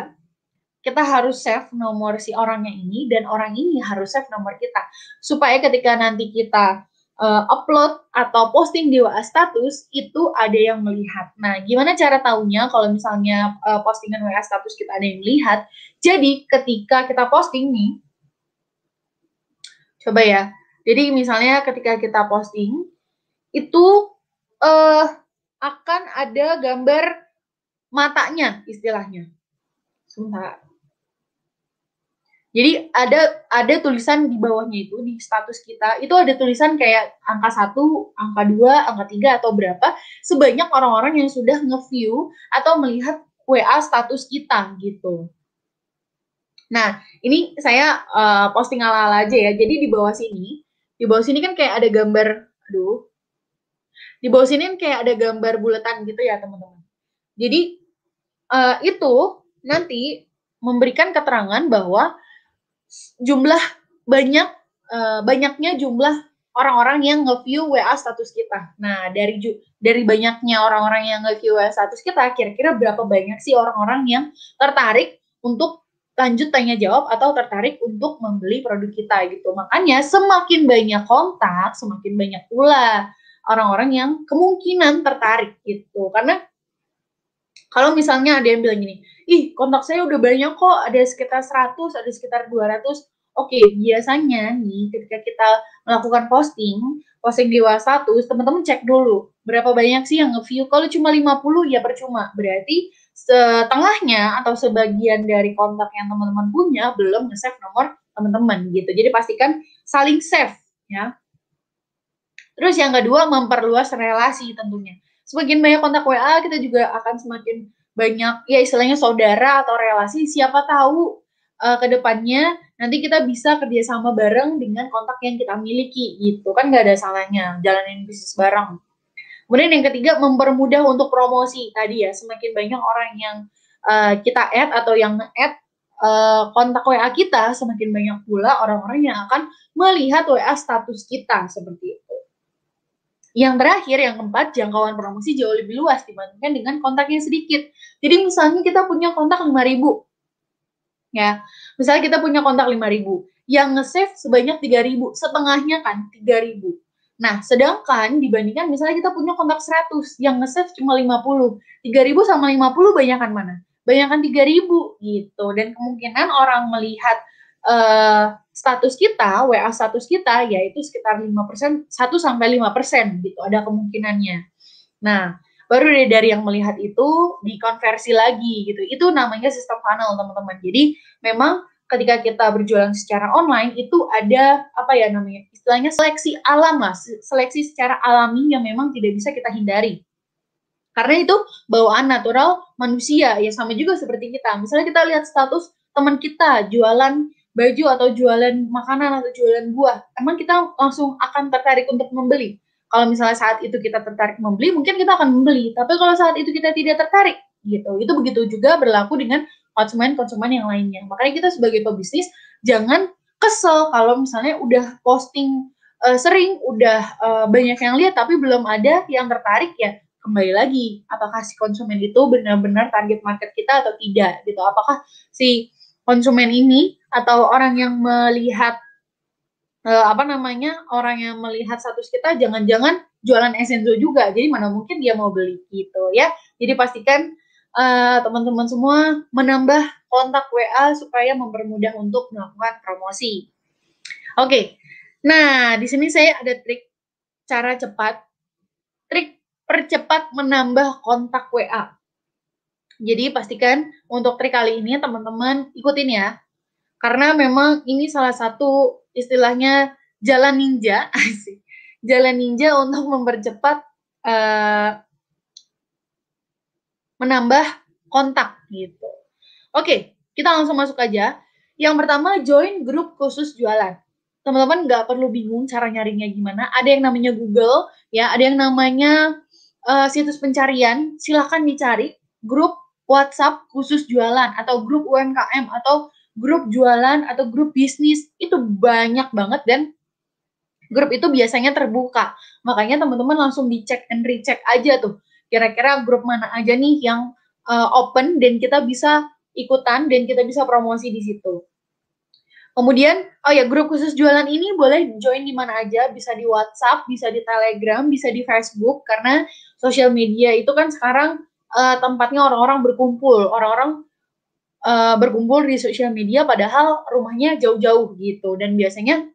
Kita harus save nomor si orangnya ini, dan orang ini harus save nomor kita. Supaya ketika nanti kita upload atau posting di WA status, itu ada yang melihat. Nah, gimana cara tahunya kalau misalnya postingan WA status kita ada yang melihat? Jadi, ketika kita posting nih, coba ya. Jadi, misalnya ketika kita posting, itu akan ada gambar matanya, istilahnya. Sebentar. Jadi ada tulisan di bawahnya itu, di status kita, itu ada tulisan kayak angka 1, angka 2, angka 3, atau berapa, sebanyak orang-orang yang sudah nge-view atau melihat WA status kita, gitu. Nah, ini saya posting ala-ala aja ya. Jadi di bawah sini kan kayak ada gambar, di bawah sini kan kayak ada gambar bulatan gitu ya, teman-teman. Jadi, itu nanti memberikan keterangan bahwa banyaknya jumlah orang-orang yang nge-view WA status kita. Nah, dari banyaknya orang-orang yang nge-view WA status kita, kira-kira berapa banyak sih orang-orang yang tertarik untuk lanjut tanya jawab atau tertarik untuk membeli produk kita gitu. Makanya semakin banyak kontak, semakin banyak pula orang-orang yang kemungkinan tertarik gitu. Karena kalau misalnya ada yang bilang gini, ih kontak saya udah banyak kok, ada sekitar 100, ada sekitar 200. Oke, biasanya nih ketika kita melakukan posting di WhatsApp status, teman-teman cek dulu berapa banyak sih yang nge-view. Kalau cuma 50 ya percuma, berarti setengahnya atau sebagian dari kontak yang teman-teman punya belum nge-save nomor teman-teman gitu. Jadi pastikan saling save ya. Terus yang kedua, memperluas relasi tentunya. Semakin banyak kontak WA, kita juga akan semakin banyak ya istilahnya saudara atau relasi. Siapa tahu ke depannya nanti kita bisa kerjasama bareng dengan kontak yang kita miliki gitu, kan nggak ada salahnya jalanin bisnis bareng. Kemudian yang ketiga, mempermudah untuk promosi tadi ya, semakin banyak orang yang kita add atau yang add kontak WA kita, semakin banyak pula orang-orang yang akan melihat WA status kita seperti itu. Yang terakhir, yang keempat, jangkauan promosi jauh lebih luas dibandingkan dengan kontak yang sedikit. Jadi misalnya kita punya kontak 5.000, ya, misalnya kita punya kontak 5.000, yang nge-save sebanyak 3.000, setengahnya kan 3.000. Nah, sedangkan dibandingkan misalnya kita punya kontak 100, yang nge-save cuma 50, 3.000 sama 50 banyakan mana? Banyakan 3.000 gitu. Dan kemungkinan orang melihat status kita, WA status kita, yaitu sekitar 5%, 1-5% gitu, ada kemungkinannya. Nah, baru dari yang melihat itu dikonversi lagi gitu. Itu namanya sistem funnel, teman-teman. Jadi memang ketika kita berjualan secara online itu ada apa ya namanya? Istilahnya seleksi alam lah, seleksi secara alami yang memang tidak bisa kita hindari. Karena itu bawaan natural manusia, ya sama juga seperti kita. Misalnya kita lihat status teman kita jualan baju atau jualan makanan atau jualan buah, emang kita langsung akan tertarik untuk membeli. Kalau misalnya saat itu kita tertarik membeli, mungkin kita akan membeli. Tapi kalau saat itu kita tidak tertarik, gitu. Itu begitu juga berlaku dengan konsumen-konsumen yang lainnya. Makanya kita sebagai pebisnis jangan kesel kalau misalnya udah posting sering, udah banyak yang lihat tapi belum ada yang tertarik, ya kembali lagi, apakah si konsumen itu benar-benar target market kita atau tidak gitu. Apakah si konsumen ini atau orang yang melihat orang yang melihat status kita jangan-jangan jualan Essenzo juga, jadi mana mungkin dia mau beli gitu ya. Jadi pastikan teman-teman semua menambah kontak WA supaya mempermudah untuk melakukan promosi. Oke, nah di sini saya ada trik cara cepat, trik percepat menambah kontak WA. Jadi pastikan untuk trik kali ini teman-teman ikutin ya, karena memang ini salah satu istilahnya jalan ninja, jalan ninja untuk mempercepat menambah kontak gitu. Oke, kita langsung masuk aja. Yang pertama, join grup khusus jualan. Teman-teman nggak perlu bingung cara nyarinya gimana. Ada yang namanya Google, ya, ada yang namanya situs pencarian. Silahkan dicari grup WhatsApp khusus jualan atau grup UMKM atau grup jualan atau grup bisnis. Itu banyak banget dan grup itu biasanya terbuka. Makanya teman-teman langsung dicek and recheck aja tuh. Kira-kira grup mana aja nih yang open dan kita bisa ikutan dan kita bisa promosi di situ. Kemudian, grup khusus jualan ini boleh join di mana aja, bisa di WhatsApp, bisa di Telegram, bisa di Facebook, karena sosial media itu kan sekarang tempatnya orang-orang berkumpul, berkumpul di sosial media padahal rumahnya jauh-jauh gitu, dan biasanya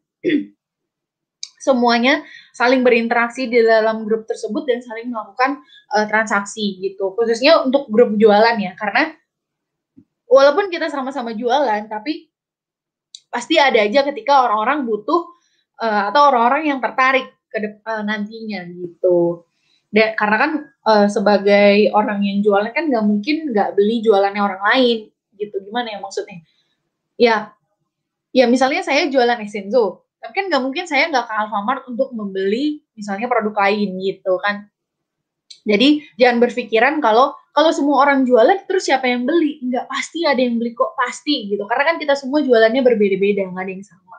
semuanya saling berinteraksi di dalam grup tersebut dan saling melakukan transaksi gitu, khususnya untuk grup jualan ya, karena walaupun kita sama-sama jualan, tapi pasti ada aja ketika orang-orang butuh atau orang-orang yang tertarik ke nantinya gitu. Dan karena kan sebagai orang yang jualan kan nggak mungkin nggak beli jualannya orang lain gitu. Gimana ya maksudnya? Ya misalnya saya jualan Essenzo, tapi kan nggak mungkin saya nggak ke Alfamart untuk membeli misalnya produk lain gitu kan. Jadi jangan berpikiran kalau semua orang jualan terus siapa yang beli? Enggak, pasti ada yang beli kok, pasti gitu. Karena kan kita semua jualannya berbeda-beda, nggak ada yang sama.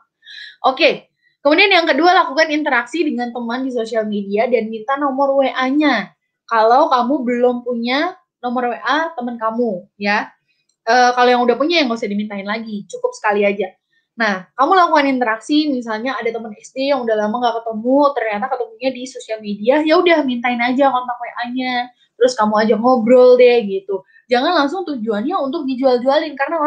Oke, kemudian yang kedua, lakukan interaksi dengan teman di sosial media dan minta nomor WA-nya. Kalau kamu belum punya nomor WA teman kamu, ya. Kalau yang udah punya ya nggak usah dimintain lagi, cukup sekali aja. Nah, kamu lakukan interaksi, misalnya ada teman SD yang udah lama nggak ketemu, ternyata ketemunya di sosial media, ya udah mintain aja kontak WA-nya, terus kamu aja ngobrol deh gitu. Jangan langsung tujuannya untuk dijual-jualin, karena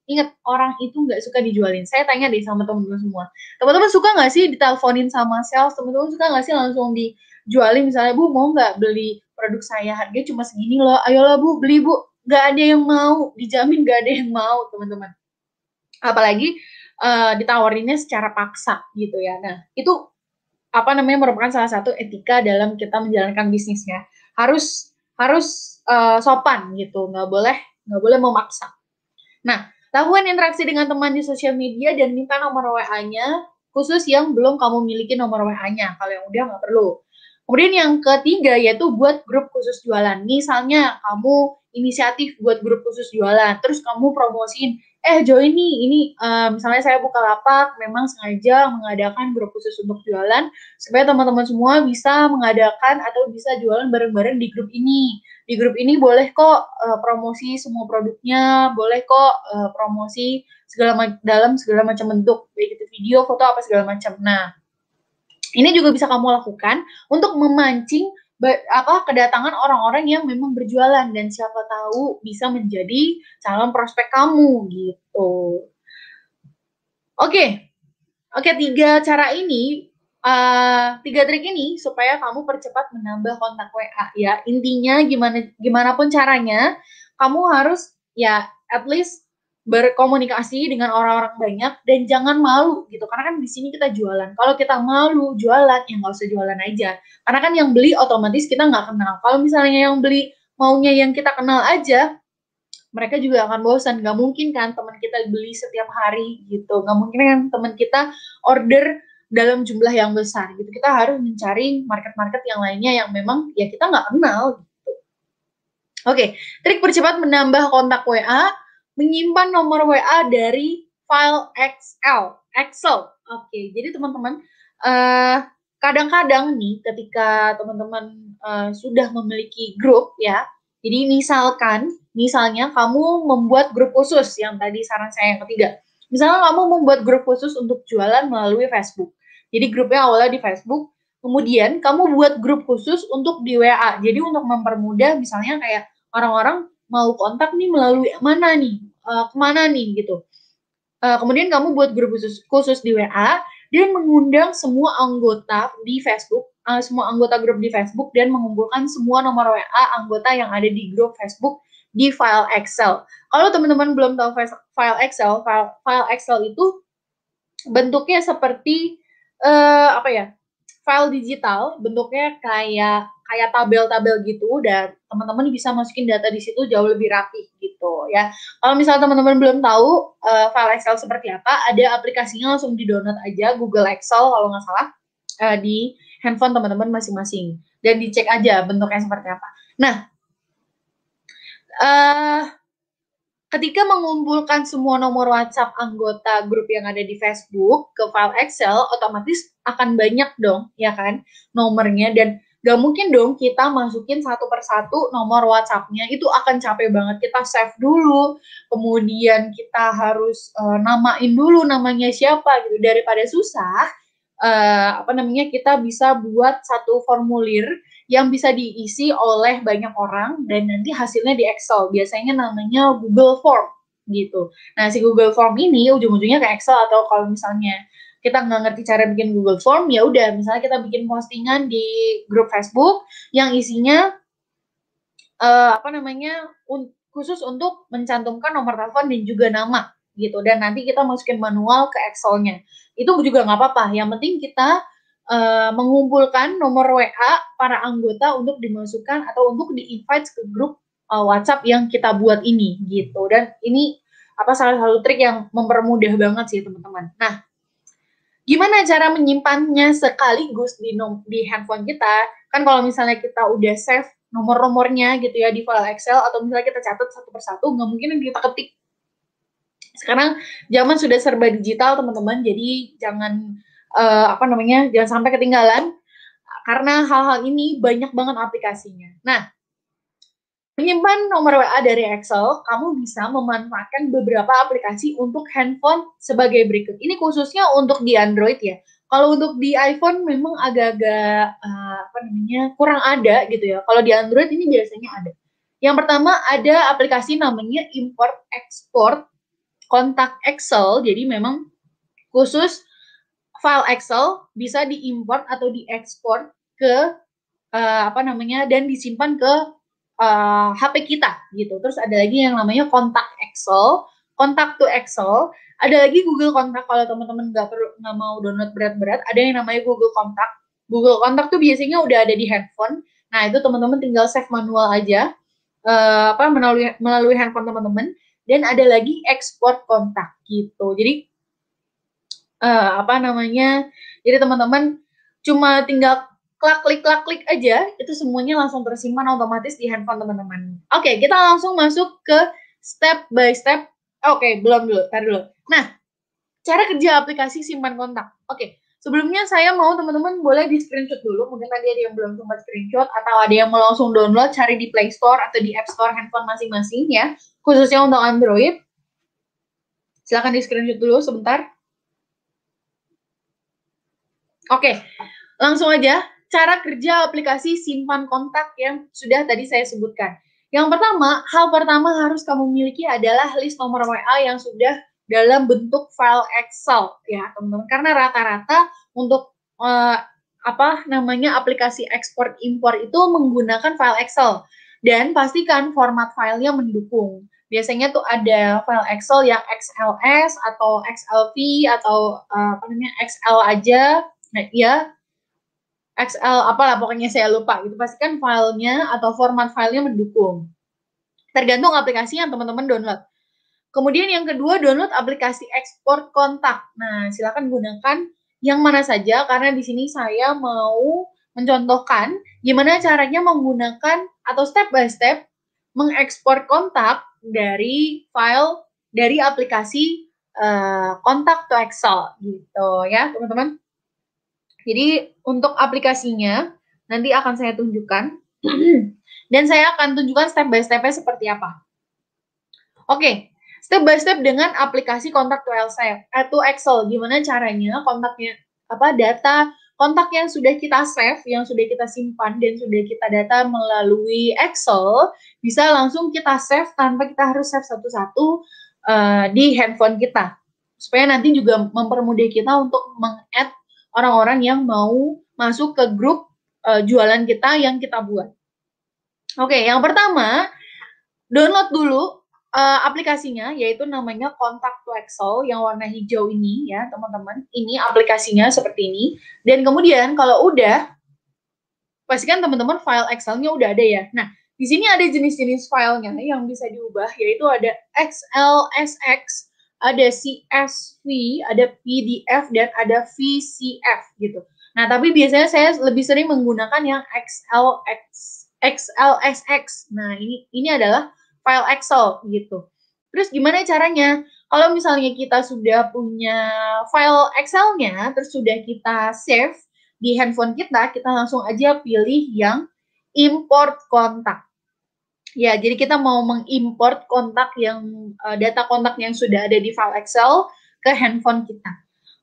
ingat, orang itu nggak suka dijualin. Saya tanya deh sama teman-teman semua, teman-teman suka nggak sih diteleponin sama sales? Teman-teman suka nggak sih langsung dijualin, misalnya, Bu, mau nggak beli produk saya, harganya cuma segini loh, ayolah Bu, beli Bu. Nggak ada yang mau, dijamin nggak ada yang mau, teman-teman. Apalagi ditawarinnya secara paksa gitu ya. Nah, itu merupakan salah satu etika dalam kita menjalankan bisnisnya. Harus sopan gitu, nggak boleh memaksa. Nah, lakukan interaksi dengan teman di sosial media dan minta nomor WA-nya, khusus yang belum kamu miliki nomor WA-nya. Kalau yang udah nggak perlu. Kemudian yang ketiga yaitu buat grup khusus jualan. Misalnya kamu inisiatif buat grup khusus jualan, terus kamu promosiin, join nih, ini misalnya saya buka lapak, memang sengaja mengadakan grup khusus untuk jualan, supaya teman-teman semua bisa mengadakan atau bisa jualan bareng-bareng di grup ini. Di grup ini boleh kok promosi semua produknya, boleh kok promosi dalam segala macam bentuk, baik itu video, foto, apa segala macam. Nah, ini juga bisa kamu lakukan untuk memancing kedatangan orang-orang yang memang berjualan dan siapa tahu bisa menjadi calon prospek kamu gitu. Oke, tiga trik ini supaya kamu percepat menambah kontak WA ya. Intinya gimana pun caranya, kamu harus ya at least berkomunikasi dengan orang-orang banyak dan jangan malu gitu, karena kan di sini kita jualan. Kalau kita malu jualan, ya nggak usah jualan aja, karena kan yang beli otomatis kita nggak kenal. Kalau misalnya yang beli maunya yang kita kenal aja, mereka juga akan bosan. Nggak mungkin kan teman kita beli setiap hari gitu, nggak mungkin kan teman kita order dalam jumlah yang besar gitu. Kita harus mencari market-market yang lainnya yang memang ya kita nggak kenal gitu. Oke, trik percepat menambah kontak WA, menyimpan nomor WA dari file Excel. Oke, jadi teman-teman, kadang-kadang nih ketika teman-teman sudah memiliki grup ya, jadi misalnya kamu membuat grup khusus, yang tadi saran saya yang ketiga. Misalnya kamu membuat grup khusus untuk jualan melalui Facebook. Jadi grupnya awalnya di Facebook, kemudian kamu buat grup khusus untuk di WA. Jadi untuk mempermudah misalnya kayak orang-orang mau kontak nih melalui mana nih, kemana nih gitu. Kemudian kamu buat grup khusus di WA dan mengundang semua anggota di Facebook, semua anggota grup di Facebook, dan mengumpulkan semua nomor WA anggota yang ada di grup Facebook di file Excel. Kalau teman-teman belum tahu file Excel itu bentuknya seperti apa ya? File digital, bentuknya kayak tabel-tabel gitu, dan teman-teman bisa masukin data di situ jauh lebih rapi gitu ya. Kalau misalnya teman-teman belum tahu file Excel seperti apa, ada aplikasinya, langsung di-download aja Google Excel kalau nggak salah di handphone teman-teman masing-masing, dan dicek aja bentuknya seperti apa. Nah, ketika mengumpulkan semua nomor WhatsApp anggota grup yang ada di Facebook ke file Excel, otomatis akan banyak dong, ya kan, nomornya, dan gak mungkin dong kita masukin satu persatu nomor WhatsApp-nya, itu akan capek banget. Kita save dulu, kemudian kita harus namain dulu namanya siapa gitu, daripada susah. Kita bisa buat satu formulir yang bisa diisi oleh banyak orang dan nanti hasilnya di Excel. Biasanya namanya Google Form gitu. Nah, si Google Form ini ujung-ujungnya ke Excel, atau kalau misalnya kita nggak ngerti cara bikin Google Form, ya udah misalnya kita bikin postingan di grup Facebook yang isinya khusus untuk mencantumkan nomor telepon dan juga nama gitu, dan nanti kita masukin manual ke Excel-nya. Itu juga nggak apa-apa, yang penting kita mengumpulkan nomor WA para anggota untuk dimasukkan atau untuk di-invite ke grup WhatsApp yang kita buat ini gitu. Dan ini salah satu trik yang mempermudah banget sih teman-teman. Nah, gimana cara menyimpannya sekaligus di handphone kita? Kan kalau misalnya kita udah save nomor-nomornya gitu ya di file Excel, atau misalnya kita catat satu persatu, nggak mungkin kita ketik. Sekarang zaman sudah serba digital teman-teman, jadi jangan jangan sampai ketinggalan, karena hal-hal ini banyak banget aplikasinya. Nah, menyimpan nomor WA dari Excel, kamu bisa memanfaatkan beberapa aplikasi untuk handphone sebagai berikut. Ini khususnya untuk di Android ya. Kalau untuk di iPhone memang agak-agak kurang ada gitu ya. Kalau di Android ini biasanya ada. Yang pertama ada aplikasi namanya Import Export Kontak Excel. Jadi memang khusus file Excel bisa diimport atau diekspor ke dan disimpan ke HP kita gitu. Terus ada lagi yang namanya kontak Excel, kontak to Excel. Ada lagi Google Kontak, kalau teman-teman nggak mau download berat-berat, ada yang namanya Google Kontak. Google Kontak tuh biasanya udah ada di handphone. Nah, itu teman-teman tinggal save manual aja melalui handphone teman-teman. Dan ada lagi ekspor kontak gitu. Jadi jadi teman-teman cuma tinggal klik aja, itu semuanya langsung tersimpan otomatis di handphone teman-teman. Oke, kita langsung masuk ke step by step. Oke, belum dulu, tar dulu. Nah, cara kerja aplikasi simpan kontak. Oke, sebelumnya saya mau teman-teman boleh di screenshot dulu, mungkin tadi ada yang belum sempat screenshot, atau ada yang mau langsung download, cari di Play Store atau di App Store handphone masing-masing ya, khususnya untuk Android. Silahkan di screenshot dulu sebentar. Oke, langsung aja cara kerja aplikasi simpan kontak yang sudah tadi saya sebutkan. Yang pertama, hal pertama harus kamu miliki adalah list nomor WA yang sudah dalam bentuk file Excel ya, teman-teman. Karena rata-rata untuk aplikasi ekspor impor itu menggunakan file Excel, dan pastikan format filenya mendukung. Biasanya tuh ada file Excel yang XLS atau XLV atau XL aja. Nah, ya XL apalah pokoknya saya lupa gitu. Pastikan filenya atau format filenya mendukung. Tergantung aplikasi yang teman-teman download. Kemudian yang kedua, download aplikasi ekspor kontak. Nah, silakan gunakan yang mana saja, karena di sini saya mau mencontohkan gimana caranya menggunakan atau step by step mengekspor kontak dari file dari aplikasi kontak to Excel gitu ya, teman-teman. Jadi untuk aplikasinya nanti akan saya tunjukkan dan saya akan tunjukkan step by step-nya seperti apa. Oke, step by step dengan aplikasi kontak to Excel. Gimana caranya kontaknya data kontak yang sudah kita save, yang sudah kita simpan dan sudah kita data melalui Excel bisa langsung kita save tanpa kita harus save satu-satu di handphone kita. Supaya nanti juga mempermudah kita untuk meng-add orang-orang yang mau masuk ke grup jualan kita yang kita buat. Oke, yang pertama, download dulu aplikasinya, yaitu namanya Contact to Excel yang warna hijau ini ya teman-teman. Ini aplikasinya seperti ini. Dan kemudian kalau udah, pastikan teman-teman file Excel-nya udah ada ya. Nah, di sini ada jenis-jenis filenya yang bisa diubah, yaitu ada XLSX, ada CSV, ada PDF, dan ada VCF gitu. Nah, tapi biasanya saya lebih sering menggunakan yang XLSX. Nah, ini adalah file Excel gitu. Terus gimana caranya? Kalau misalnya kita sudah punya file Excel-nya, terus sudah kita save di handphone kita langsung aja pilih yang import kontak. Ya, jadi kita mau mengimport kontak yang data kontak yang sudah ada di file Excel ke handphone kita.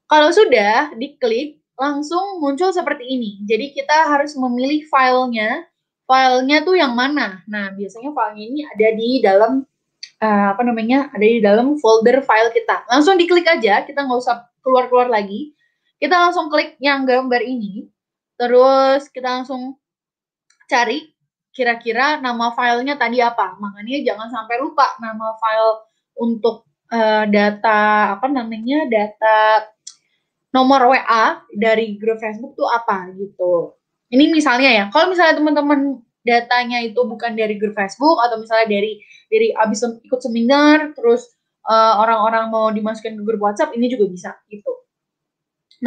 Kalau sudah diklik, langsung muncul seperti ini. Jadi kita harus memilih filenya. Filenya tuh yang mana? Nah, biasanya filenya ini ada di dalam ada di dalam folder file kita. Langsung diklik aja, kita nggak usah keluar-keluar lagi. Kita langsung klik yang gambar ini, terus kita langsung cari kira-kira nama filenya tadi apa. Makanya jangan sampai lupa nama file untuk data data nomor WA dari grup Facebook tuh apa gitu. Ini misalnya ya, kalau misalnya teman-teman datanya itu bukan dari grup Facebook atau misalnya dari abis ikut seminar terus orang-orang mau dimasukin ke grup WhatsApp, ini juga bisa gitu.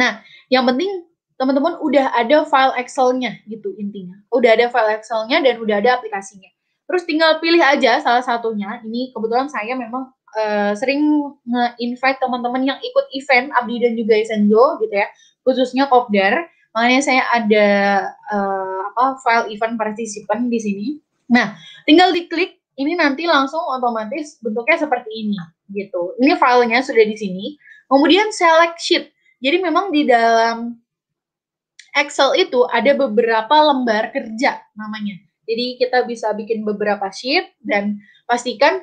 Nah, yang penting teman-teman udah ada file Excel-nya gitu intinya. Udah ada file Excel-nya dan udah ada aplikasinya. Terus tinggal pilih aja salah satunya. Ini kebetulan saya memang sering nge-invite teman-teman yang ikut event Abdi dan juga Isenjo gitu ya, khususnya Kopdar. Makanya saya ada file event participant di sini. Nah, tinggal diklik, ini nanti langsung otomatis bentuknya seperti ini gitu. Ini filenya sudah di sini. Kemudian select sheet. Jadi memang di dalam Excel itu ada beberapa lembar kerja namanya. Jadi kita bisa bikin beberapa sheet dan pastikan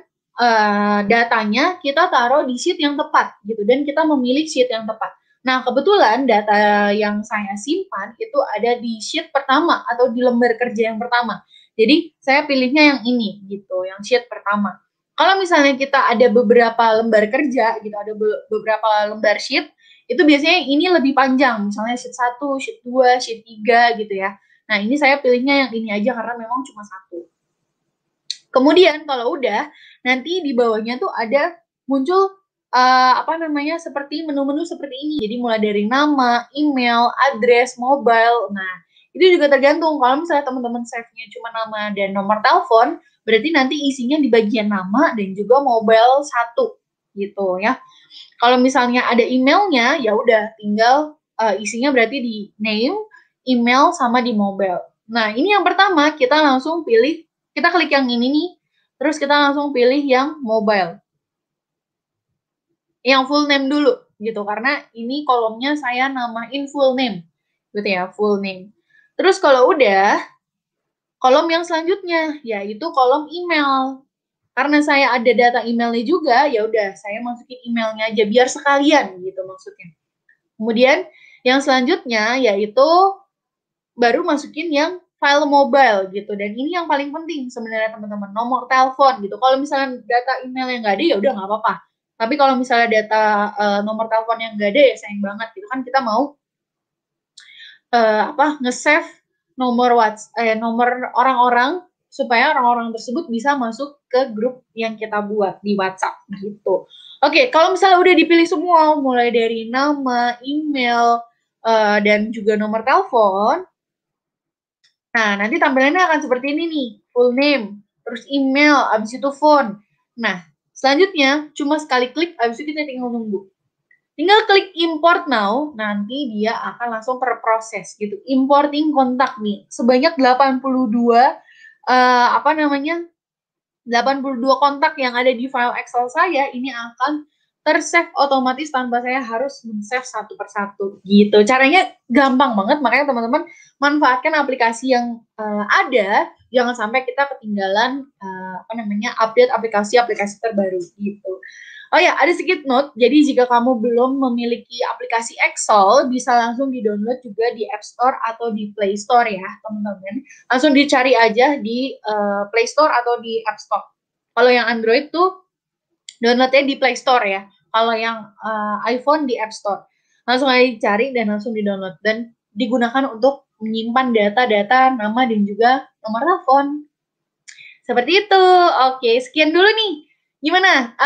datanya kita taruh di sheet yang tepat gitu, dan kita memilih sheet yang tepat. Nah, kebetulan data yang saya simpan itu ada di sheet pertama atau di lembar kerja yang pertama. Jadi saya pilihnya yang ini gitu, yang sheet pertama. Kalau misalnya kita ada beberapa lembar kerja gitu, ada beberapa lembar sheet, itu biasanya ini lebih panjang, misalnya sheet 1, sheet 2, sheet 3 gitu ya. Nah, ini saya pilihnya yang ini aja karena memang cuma satu. Kemudian kalau udah, nanti di bawahnya tuh ada muncul seperti menu-menu seperti ini. Jadi mulai dari nama, email, address, mobile. Nah, itu juga tergantung. Kalau misalnya teman-teman save-nya cuma nama dan nomor telepon, berarti nanti isinya di bagian nama dan juga mobile satu gitu ya. Kalau misalnya ada emailnya, ya udah tinggal isinya berarti di name, email, sama di mobile. Nah, ini yang pertama, kita langsung pilih, kita klik yang ini nih, terus kita langsung pilih yang mobile. Yang full name dulu, gitu, karena ini kolomnya saya namain full name, gitu ya, full name. Terus kalau udah, kolom yang selanjutnya, yaitu kolom email. Karena saya ada data emailnya juga, ya udah saya masukin emailnya aja biar sekalian gitu maksudnya. Kemudian yang selanjutnya yaitu baru masukin yang file mobile gitu, dan ini yang paling penting sebenarnya teman-teman, nomor telepon gitu. Kalau misalnya data email yang nggak ada ya udah nggak apa-apa. Tapi kalau misalnya data nomor telepon yang nggak ada ya sayang banget gitu kan, kita mau nge-save nomor nomor orang-orang supaya orang-orang tersebut bisa masuk ke grup yang kita buat di WhatsApp gitu. Oke, kalau misalnya udah dipilih semua, mulai dari nama, email, dan juga nomor telepon, nah nanti tampilannya akan seperti ini nih, full name, terus email, abis itu phone. Nah, selanjutnya cuma sekali klik, abis itu kita tinggal nunggu. Tinggal klik import now, nanti dia akan langsung terproses gitu. Importing kontak nih, sebanyak 82 82 kontak yang ada di file Excel saya ini akan tersave otomatis tanpa saya harus men-save satu persatu gitu. Caranya gampang banget, makanya teman-teman manfaatkan aplikasi yang ada, jangan sampai kita ketinggalan update aplikasi-aplikasi terbaru gitu. Oh ya, ada sedikit note. Jadi jika kamu belum memiliki aplikasi Excel, bisa langsung di-download juga di App Store atau di Play Store ya, teman-teman. Langsung dicari aja di Play Store atau di App Store. Kalau yang Android tuh downloadnya di Play Store ya. Kalau yang iPhone di App Store. Langsung aja dicari dan langsung di-download. Dan digunakan untuk menyimpan data-data nama dan juga nomor telepon. Seperti itu. Oke, sekian dulu nih. Gimana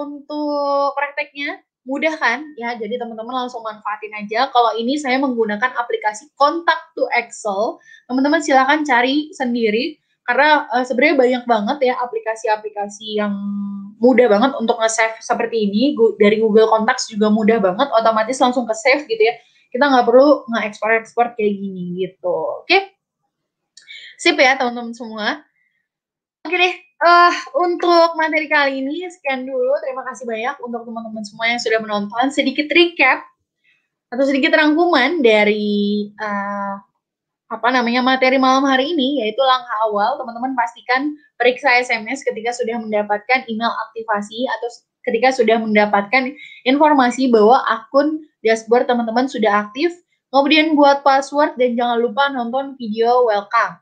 untuk prakteknya? Mudah kan? Ya, jadi teman-teman langsung manfaatin aja. Kalau ini saya menggunakan aplikasi Contact to Excel. Teman-teman silahkan cari sendiri. Karena sebenarnya banyak banget ya aplikasi-aplikasi yang mudah banget untuk nge-save seperti ini. Dari Google Contacts juga mudah banget. Otomatis langsung ke-save gitu ya. Kita nggak perlu nge-export kayak gini gitu. Oke? Sip ya teman-teman semua. Oke deh, untuk materi kali ini sekian dulu. Terima kasih banyak untuk teman-teman semua yang sudah menonton. Sedikit recap atau sedikit rangkuman dari materi malam hari ini, yaitu langkah awal. Teman-teman pastikan periksa SMS ketika sudah mendapatkan email aktivasi atau ketika sudah mendapatkan informasi bahwa akun dashboard teman-teman sudah aktif. Kemudian buat password dan jangan lupa nonton video welcome.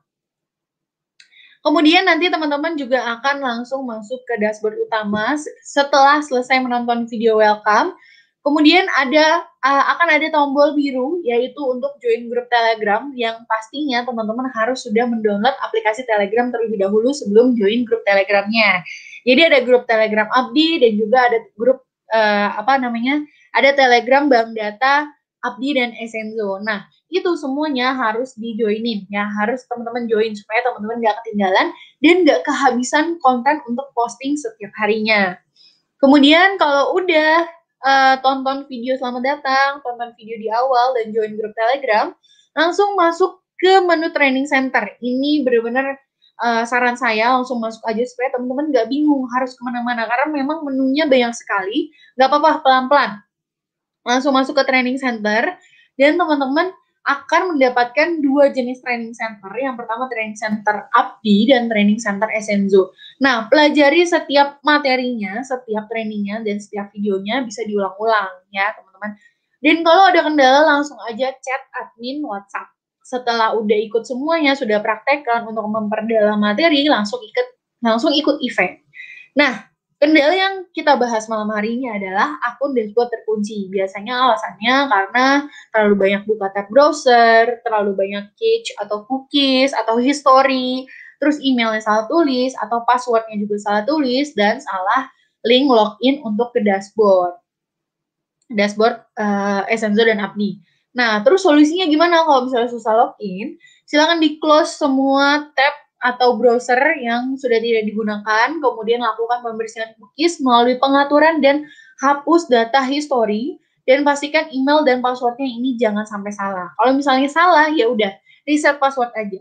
Kemudian nanti teman-teman juga akan langsung masuk ke dashboard utama setelah selesai menonton video welcome. Kemudian akan ada tombol biru yaitu untuk join grup Telegram yang pastinya teman-teman harus sudah mendownload aplikasi Telegram terlebih dahulu sebelum join grup Telegramnya. Jadi ada grup Telegram Abdi dan juga ada grup ada Telegram Bank Data Abdi dan Esenzo. Nah, itu semuanya harus di-joinin ya, harus teman-teman join supaya teman-teman nggak ketinggalan dan nggak kehabisan konten untuk posting setiap harinya. Kemudian kalau udah tonton video selamat datang, tonton video di awal dan join grup Telegram, langsung masuk ke menu training center. Ini benar-benar saran saya langsung masuk aja supaya teman-teman nggak bingung harus kemana-mana karena memang menunya banyak sekali. Nggak apa-apa, pelan-pelan. Langsung masuk ke training center dan teman-teman akan mendapatkan dua jenis training center. Yang pertama training center Abdi dan training center Esenzo. Nah, pelajari setiap materinya, setiap trainingnya, dan setiap videonya bisa diulang-ulang ya teman-teman. Dan kalau ada kendala langsung aja chat admin WhatsApp. Setelah udah ikut semuanya, sudah praktekkan untuk memperdalam materi, langsung ikut event. Nah, kendala yang kita bahas malam hari ini adalah akun dashboard terkunci. Biasanya alasannya karena terlalu banyak buka tab browser, terlalu banyak cache atau cookies, atau history, terus emailnya salah tulis, atau passwordnya juga salah tulis, dan salah link login untuk ke dashboard. Dashboard Esenzo dan Abdi. Nah, terus solusinya gimana kalau misalnya susah login? Silakan di-close semua tab atau browser yang sudah tidak digunakan, kemudian lakukan pembersihan cookies melalui pengaturan dan hapus data history, dan pastikan email dan passwordnya ini jangan sampai salah. Kalau misalnya salah, ya udah reset password aja.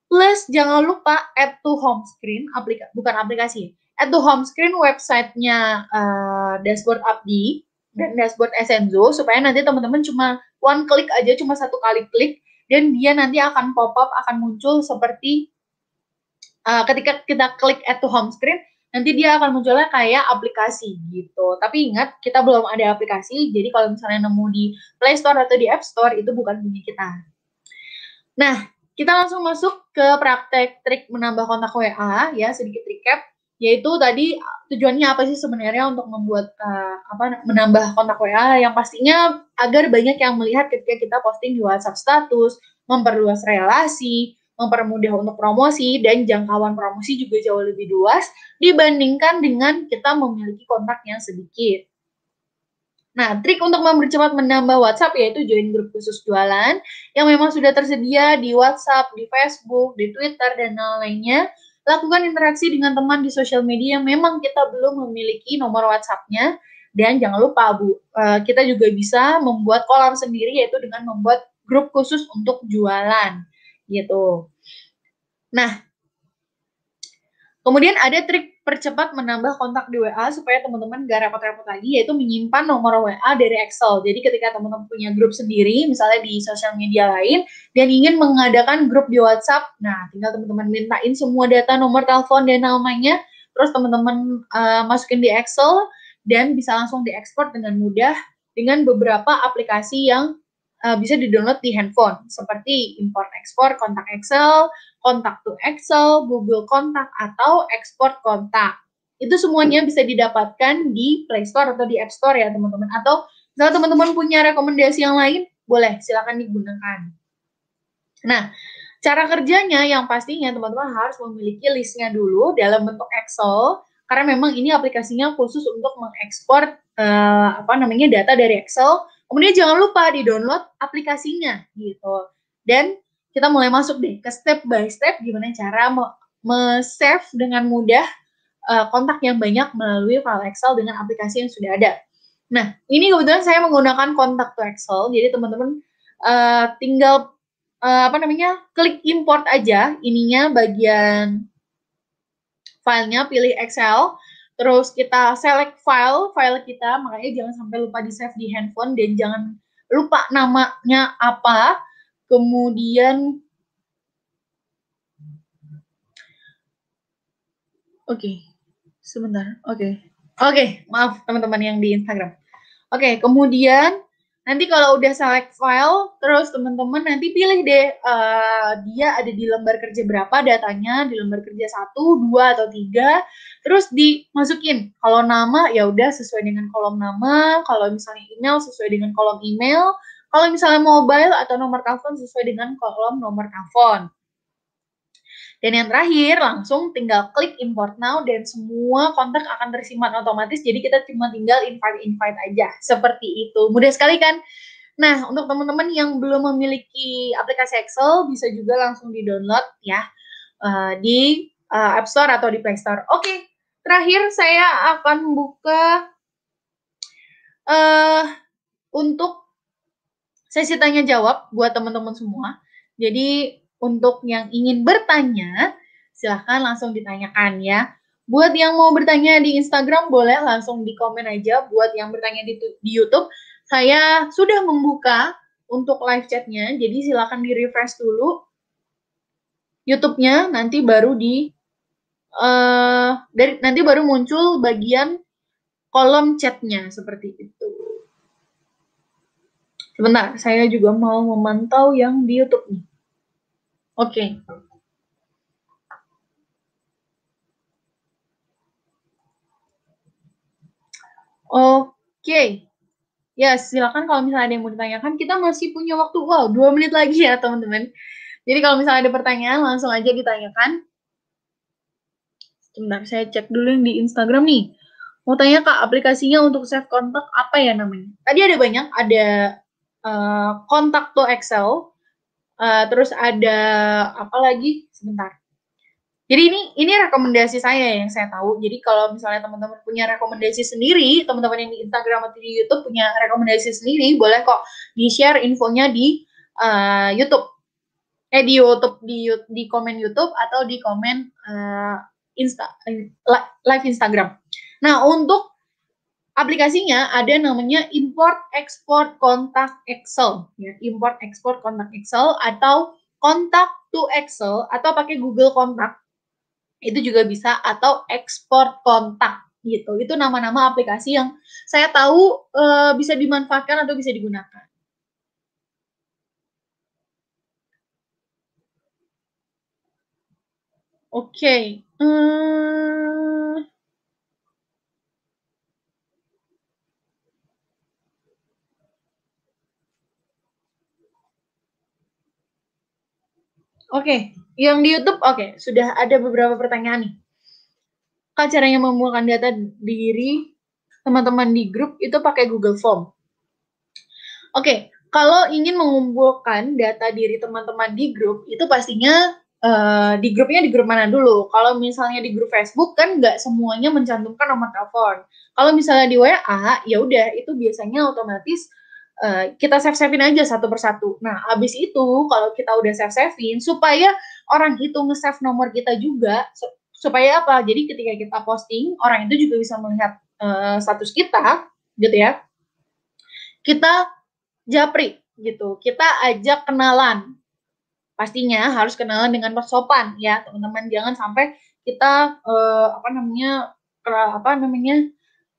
Plus jangan lupa add to home screen, bukan aplikasi, add to home screen websitenya dashboard Abdi dan dashboard Esenzo supaya nanti teman-teman cuma one click aja, cuma satu kali klik, dan dia nanti akan pop up, akan muncul seperti ketika kita klik add to home screen, nanti dia akan munculnya kayak aplikasi gitu. Tapi ingat, kita belum ada aplikasi, jadi kalau misalnya nemu di Play Store atau di App Store, itu bukan punya kita. Nah, kita langsung masuk ke praktek trik menambah kontak WA, ya, sedikit recap, yaitu tadi tujuannya apa sih sebenarnya untuk membuat menambah kontak WA, yang pastinya agar banyak yang melihat ketika kita posting di WhatsApp status, memperluas relasi, mempermudah untuk promosi, dan jangkauan promosi juga jauh lebih luas dibandingkan dengan kita memiliki kontak yang sedikit. Nah, trik untuk mempercepat menambah WhatsApp yaitu join grup khusus jualan yang memang sudah tersedia di WhatsApp, di Facebook, di Twitter, dan lain-lainnya. Lakukan interaksi dengan teman di sosial media yang memang kita belum memiliki nomor WhatsApp-nya. Dan jangan lupa Bu, kita juga bisa membuat kolam sendiri, yaitu dengan membuat grup khusus untuk jualan gitu. Nah, kemudian ada trik percepat menambah kontak di WA supaya teman-teman gak repot-repot lagi, yaitu menyimpan nomor WA dari Excel. Jadi ketika teman-teman punya grup sendiri, misalnya di sosial media lain, dan ingin mengadakan grup di WhatsApp, nah tinggal teman-teman mintain semua data nomor telepon dan namanya, terus teman-teman masukin di Excel, dan bisa langsung diekspor dengan mudah dengan beberapa aplikasi yang bisa di-download di handphone, seperti import-ekspor kontak Excel, kontak to Excel, Google Kontak, atau ekspor kontak. Itu semuanya bisa didapatkan di Play Store atau di App Store ya teman-teman. Atau kalau teman-teman punya rekomendasi yang lain, boleh silakan digunakan. Nah, cara kerjanya yang pastinya teman-teman harus memiliki listnya dulu dalam bentuk Excel, karena memang ini aplikasinya khusus untuk mengekspor data dari Excel. Kemudian jangan lupa di-download aplikasinya gitu. Dan kita mulai masuk deh ke step by step gimana cara save dengan mudah kontak yang banyak melalui file Excel dengan aplikasi yang sudah ada. Nah, ini kebetulan saya menggunakan kontak to Excel, jadi teman-teman tinggal klik import aja, ininya bagian filenya, pilih Excel, terus kita select file kita, makanya jangan sampai lupa di save di handphone, dan jangan lupa namanya apa, kemudian sebentar, maaf teman-teman yang di Instagram. Kemudian nanti kalau udah select file, terus teman-teman nanti pilih deh dia ada di lembar kerja berapa datanya, di lembar kerja 1, 2, atau 3, terus dimasukin. Kalau nama ya udah sesuai dengan kolom nama, kalau misalnya email sesuai dengan kolom email, kalau misalnya mobile atau nomor telepon sesuai dengan kolom nomor telepon. Dan yang terakhir, langsung tinggal klik import now dan semua kontak akan tersimpan otomatis. Jadi kita cuma tinggal invite aja. Seperti itu. Mudah sekali kan? Nah, untuk teman-teman yang belum memiliki aplikasi Excel, bisa juga langsung di-download ya di App Store atau di Play Store. Oke, terakhir saya akan buka untuk sesi tanya jawab buat teman-teman semua. Jadi untuk yang ingin bertanya, silahkan langsung ditanyakan ya. Buat yang mau bertanya di Instagram, boleh langsung di komen aja. Buat yang bertanya di YouTube, saya sudah membuka untuk live chatnya. Jadi silahkan di-refresh dulu YouTube-nya, nanti baru nanti baru muncul bagian kolom chatnya seperti itu. Sebentar, saya juga mau memantau yang di YouTube nih. Oke. Ya, silakan kalau misalnya ada yang mau ditanyakan. Kita masih punya waktu, 2 menit lagi ya, teman-teman. Jadi kalau misalnya ada pertanyaan, langsung aja ditanyakan. Sebentar, saya cek dulu yang di Instagram nih. Mau tanya, Kak, aplikasinya untuk save kontak apa ya namanya? Tadi ada banyak, ada kontak to Excel, terus ada apa lagi? Sebentar. Jadi ini rekomendasi saya yang saya tahu. Jadi kalau misalnya teman-teman punya rekomendasi sendiri, teman-teman yang di Instagram atau di YouTube punya rekomendasi sendiri, boleh kok di-share infonya di YouTube. Di YouTube, di komen YouTube atau di komen live Instagram. Nah, untuk aplikasinya ada namanya import export kontak Excel, ya, import export kontak Excel atau kontak to Excel atau pakai Google Kontak. Itu juga bisa, atau ekspor kontak gitu. Itu nama-nama aplikasi yang saya tahu bisa dimanfaatkan atau bisa digunakan. Oke. Oke, yang di YouTube sudah ada beberapa pertanyaan nih. Kak, caranya mengumpulkan data diri teman-teman di grup itu pakai Google Form. Oke, kalau ingin mengumpulkan data diri teman-teman di grup, itu pastinya di grupnya di grup mana dulu. Kalau misalnya di grup Facebook kan nggak semuanya mencantumkan nomor telepon. Kalau misalnya di WA, ya udah itu biasanya otomatis kita save-savein aja satu persatu. Nah, habis itu kalau kita udah save-savein supaya orang itu nge-save nomor kita juga supaya apa? Jadi ketika kita posting, orang itu juga bisa melihat status kita, gitu ya. Kita japri gitu. Kita ajak kenalan. Pastinya harus kenalan dengan sopan ya, teman-teman. Jangan sampai kita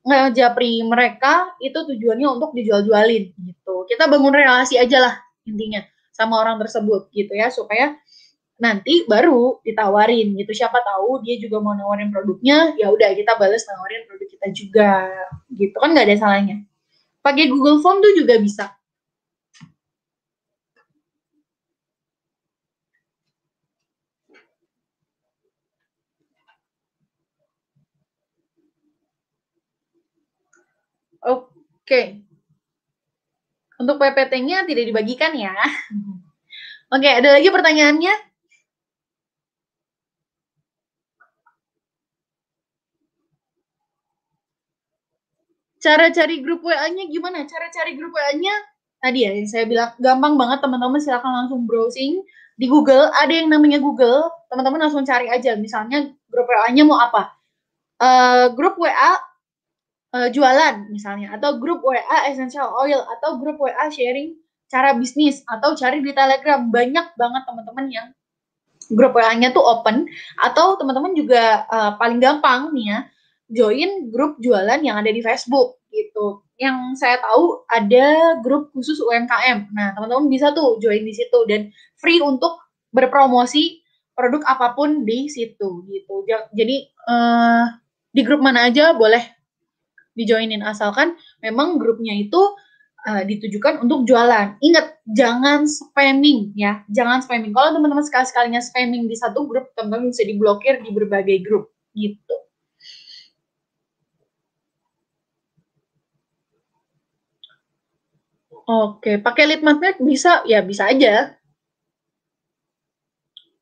ngejapri mereka itu tujuannya untuk dijual-jualin gitu. Kita bangun relasi aja lah intinya sama orang tersebut gitu ya, supaya nanti baru ditawarin gitu. Siapa tahu dia juga mau nawarin produknya, ya udah kita balas nawarin produk kita juga gitu, kan nggak ada salahnya. Pakai Google Form tuh juga bisa. Oke. Untuk PPT-nya tidak dibagikan ya. Oke, ada lagi pertanyaannya? Cara cari grup WA-nya gimana? Cara cari grup WA-nya tadi ya yang saya bilang gampang banget, teman-teman silakan langsung browsing di Google, ada yang namanya Google, teman-teman langsung cari aja misalnya grup WA-nya mau apa. Grup WA jualan misalnya, atau grup WA essential oil, atau grup WA sharing cara bisnis, atau cari di Telegram. Banyak banget teman-teman yang grup WA-nya tuh open, atau teman-teman juga paling gampang nih ya, join grup jualan yang ada di Facebook gitu. Yang saya tahu ada grup khusus UMKM. Nah, teman-teman bisa tuh join di situ dan free untuk berpromosi produk apapun di situ gitu. Jadi di grup mana aja boleh dijoinin asalkan memang grupnya itu ditujukan untuk jualan. Ingat, jangan spamming ya, jangan spamming. Kalau teman-teman sekali-sekalinya spamming di satu grup, teman-teman bisa diblokir di berbagai grup gitu. Oke, pakai lead magnet bisa ya, bisa aja.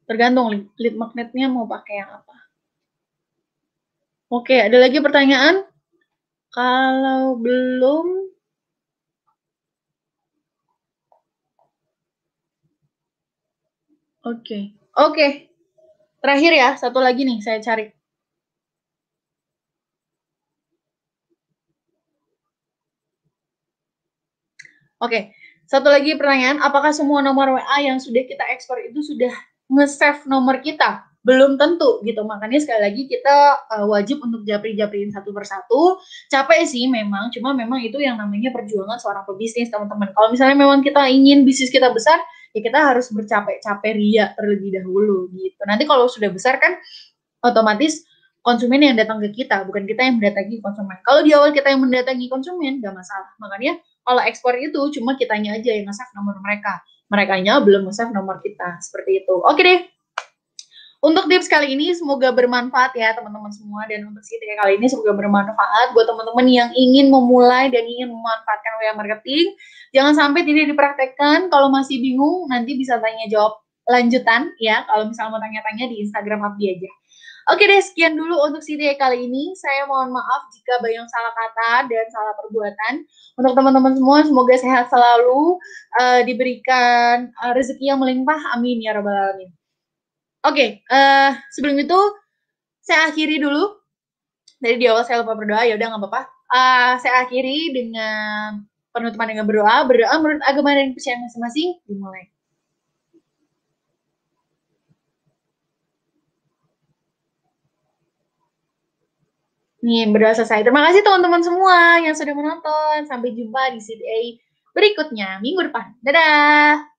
Tergantung lead magnetnya mau pakai yang apa. Oke, ada lagi pertanyaan? Kalau belum, oke. Terakhir ya, satu lagi nih saya cari. Oke, satu lagi pertanyaan, apakah semua nomor WA yang sudah kita ekspor itu sudah nge-save nomor kita? Belum tentu gitu, makanya sekali lagi kita wajib untuk japri-japriin satu persatu. Capek sih memang, cuma memang itu yang namanya perjuangan seorang pebisnis, teman-teman. Kalau misalnya memang kita ingin bisnis kita besar, ya kita harus bercapek-capek ria terlebih dahulu gitu. Nanti kalau sudah besar kan otomatis konsumen yang datang ke kita, bukan kita yang mendatangi konsumen. Kalau di awal kita yang mendatangi konsumen, nggak masalah. Makanya kalau ekspor itu cuma kitanya aja yang nge-save nomor mereka. Merekanya belum nge-save nomor kita. Seperti itu. Oke deh. Untuk tips kali ini semoga bermanfaat ya teman-teman semua. Dan untuk CTA kali ini semoga bermanfaat buat teman-teman yang ingin memulai dan ingin memanfaatkan WA marketing. Jangan sampai tidak dipraktekkan. Kalau masih bingung, nanti bisa tanya jawab lanjutan ya. Kalau misalnya mau tanya-tanya di Instagram Abdi aja. Oke deh, sekian dulu untuk CTA kali ini. Saya mohon maaf jika banyak salah kata dan salah perbuatan. Untuk teman-teman semua, semoga sehat selalu, diberikan rezeki yang melimpah. Amin ya rabbal alamin. Oke, sebelum itu saya akhiri dulu. Dari di awal saya lupa berdoa, ya udah nggak apa-apa. Saya akhiri dengan penutupan dengan berdoa. Berdoa menurut agama dan kepercayaan masing-masing. Dimulai. Nih, berdoa selesai. Terima kasih teman-teman semua yang sudah menonton. Sampai jumpa di CTA berikutnya minggu depan. Dadah!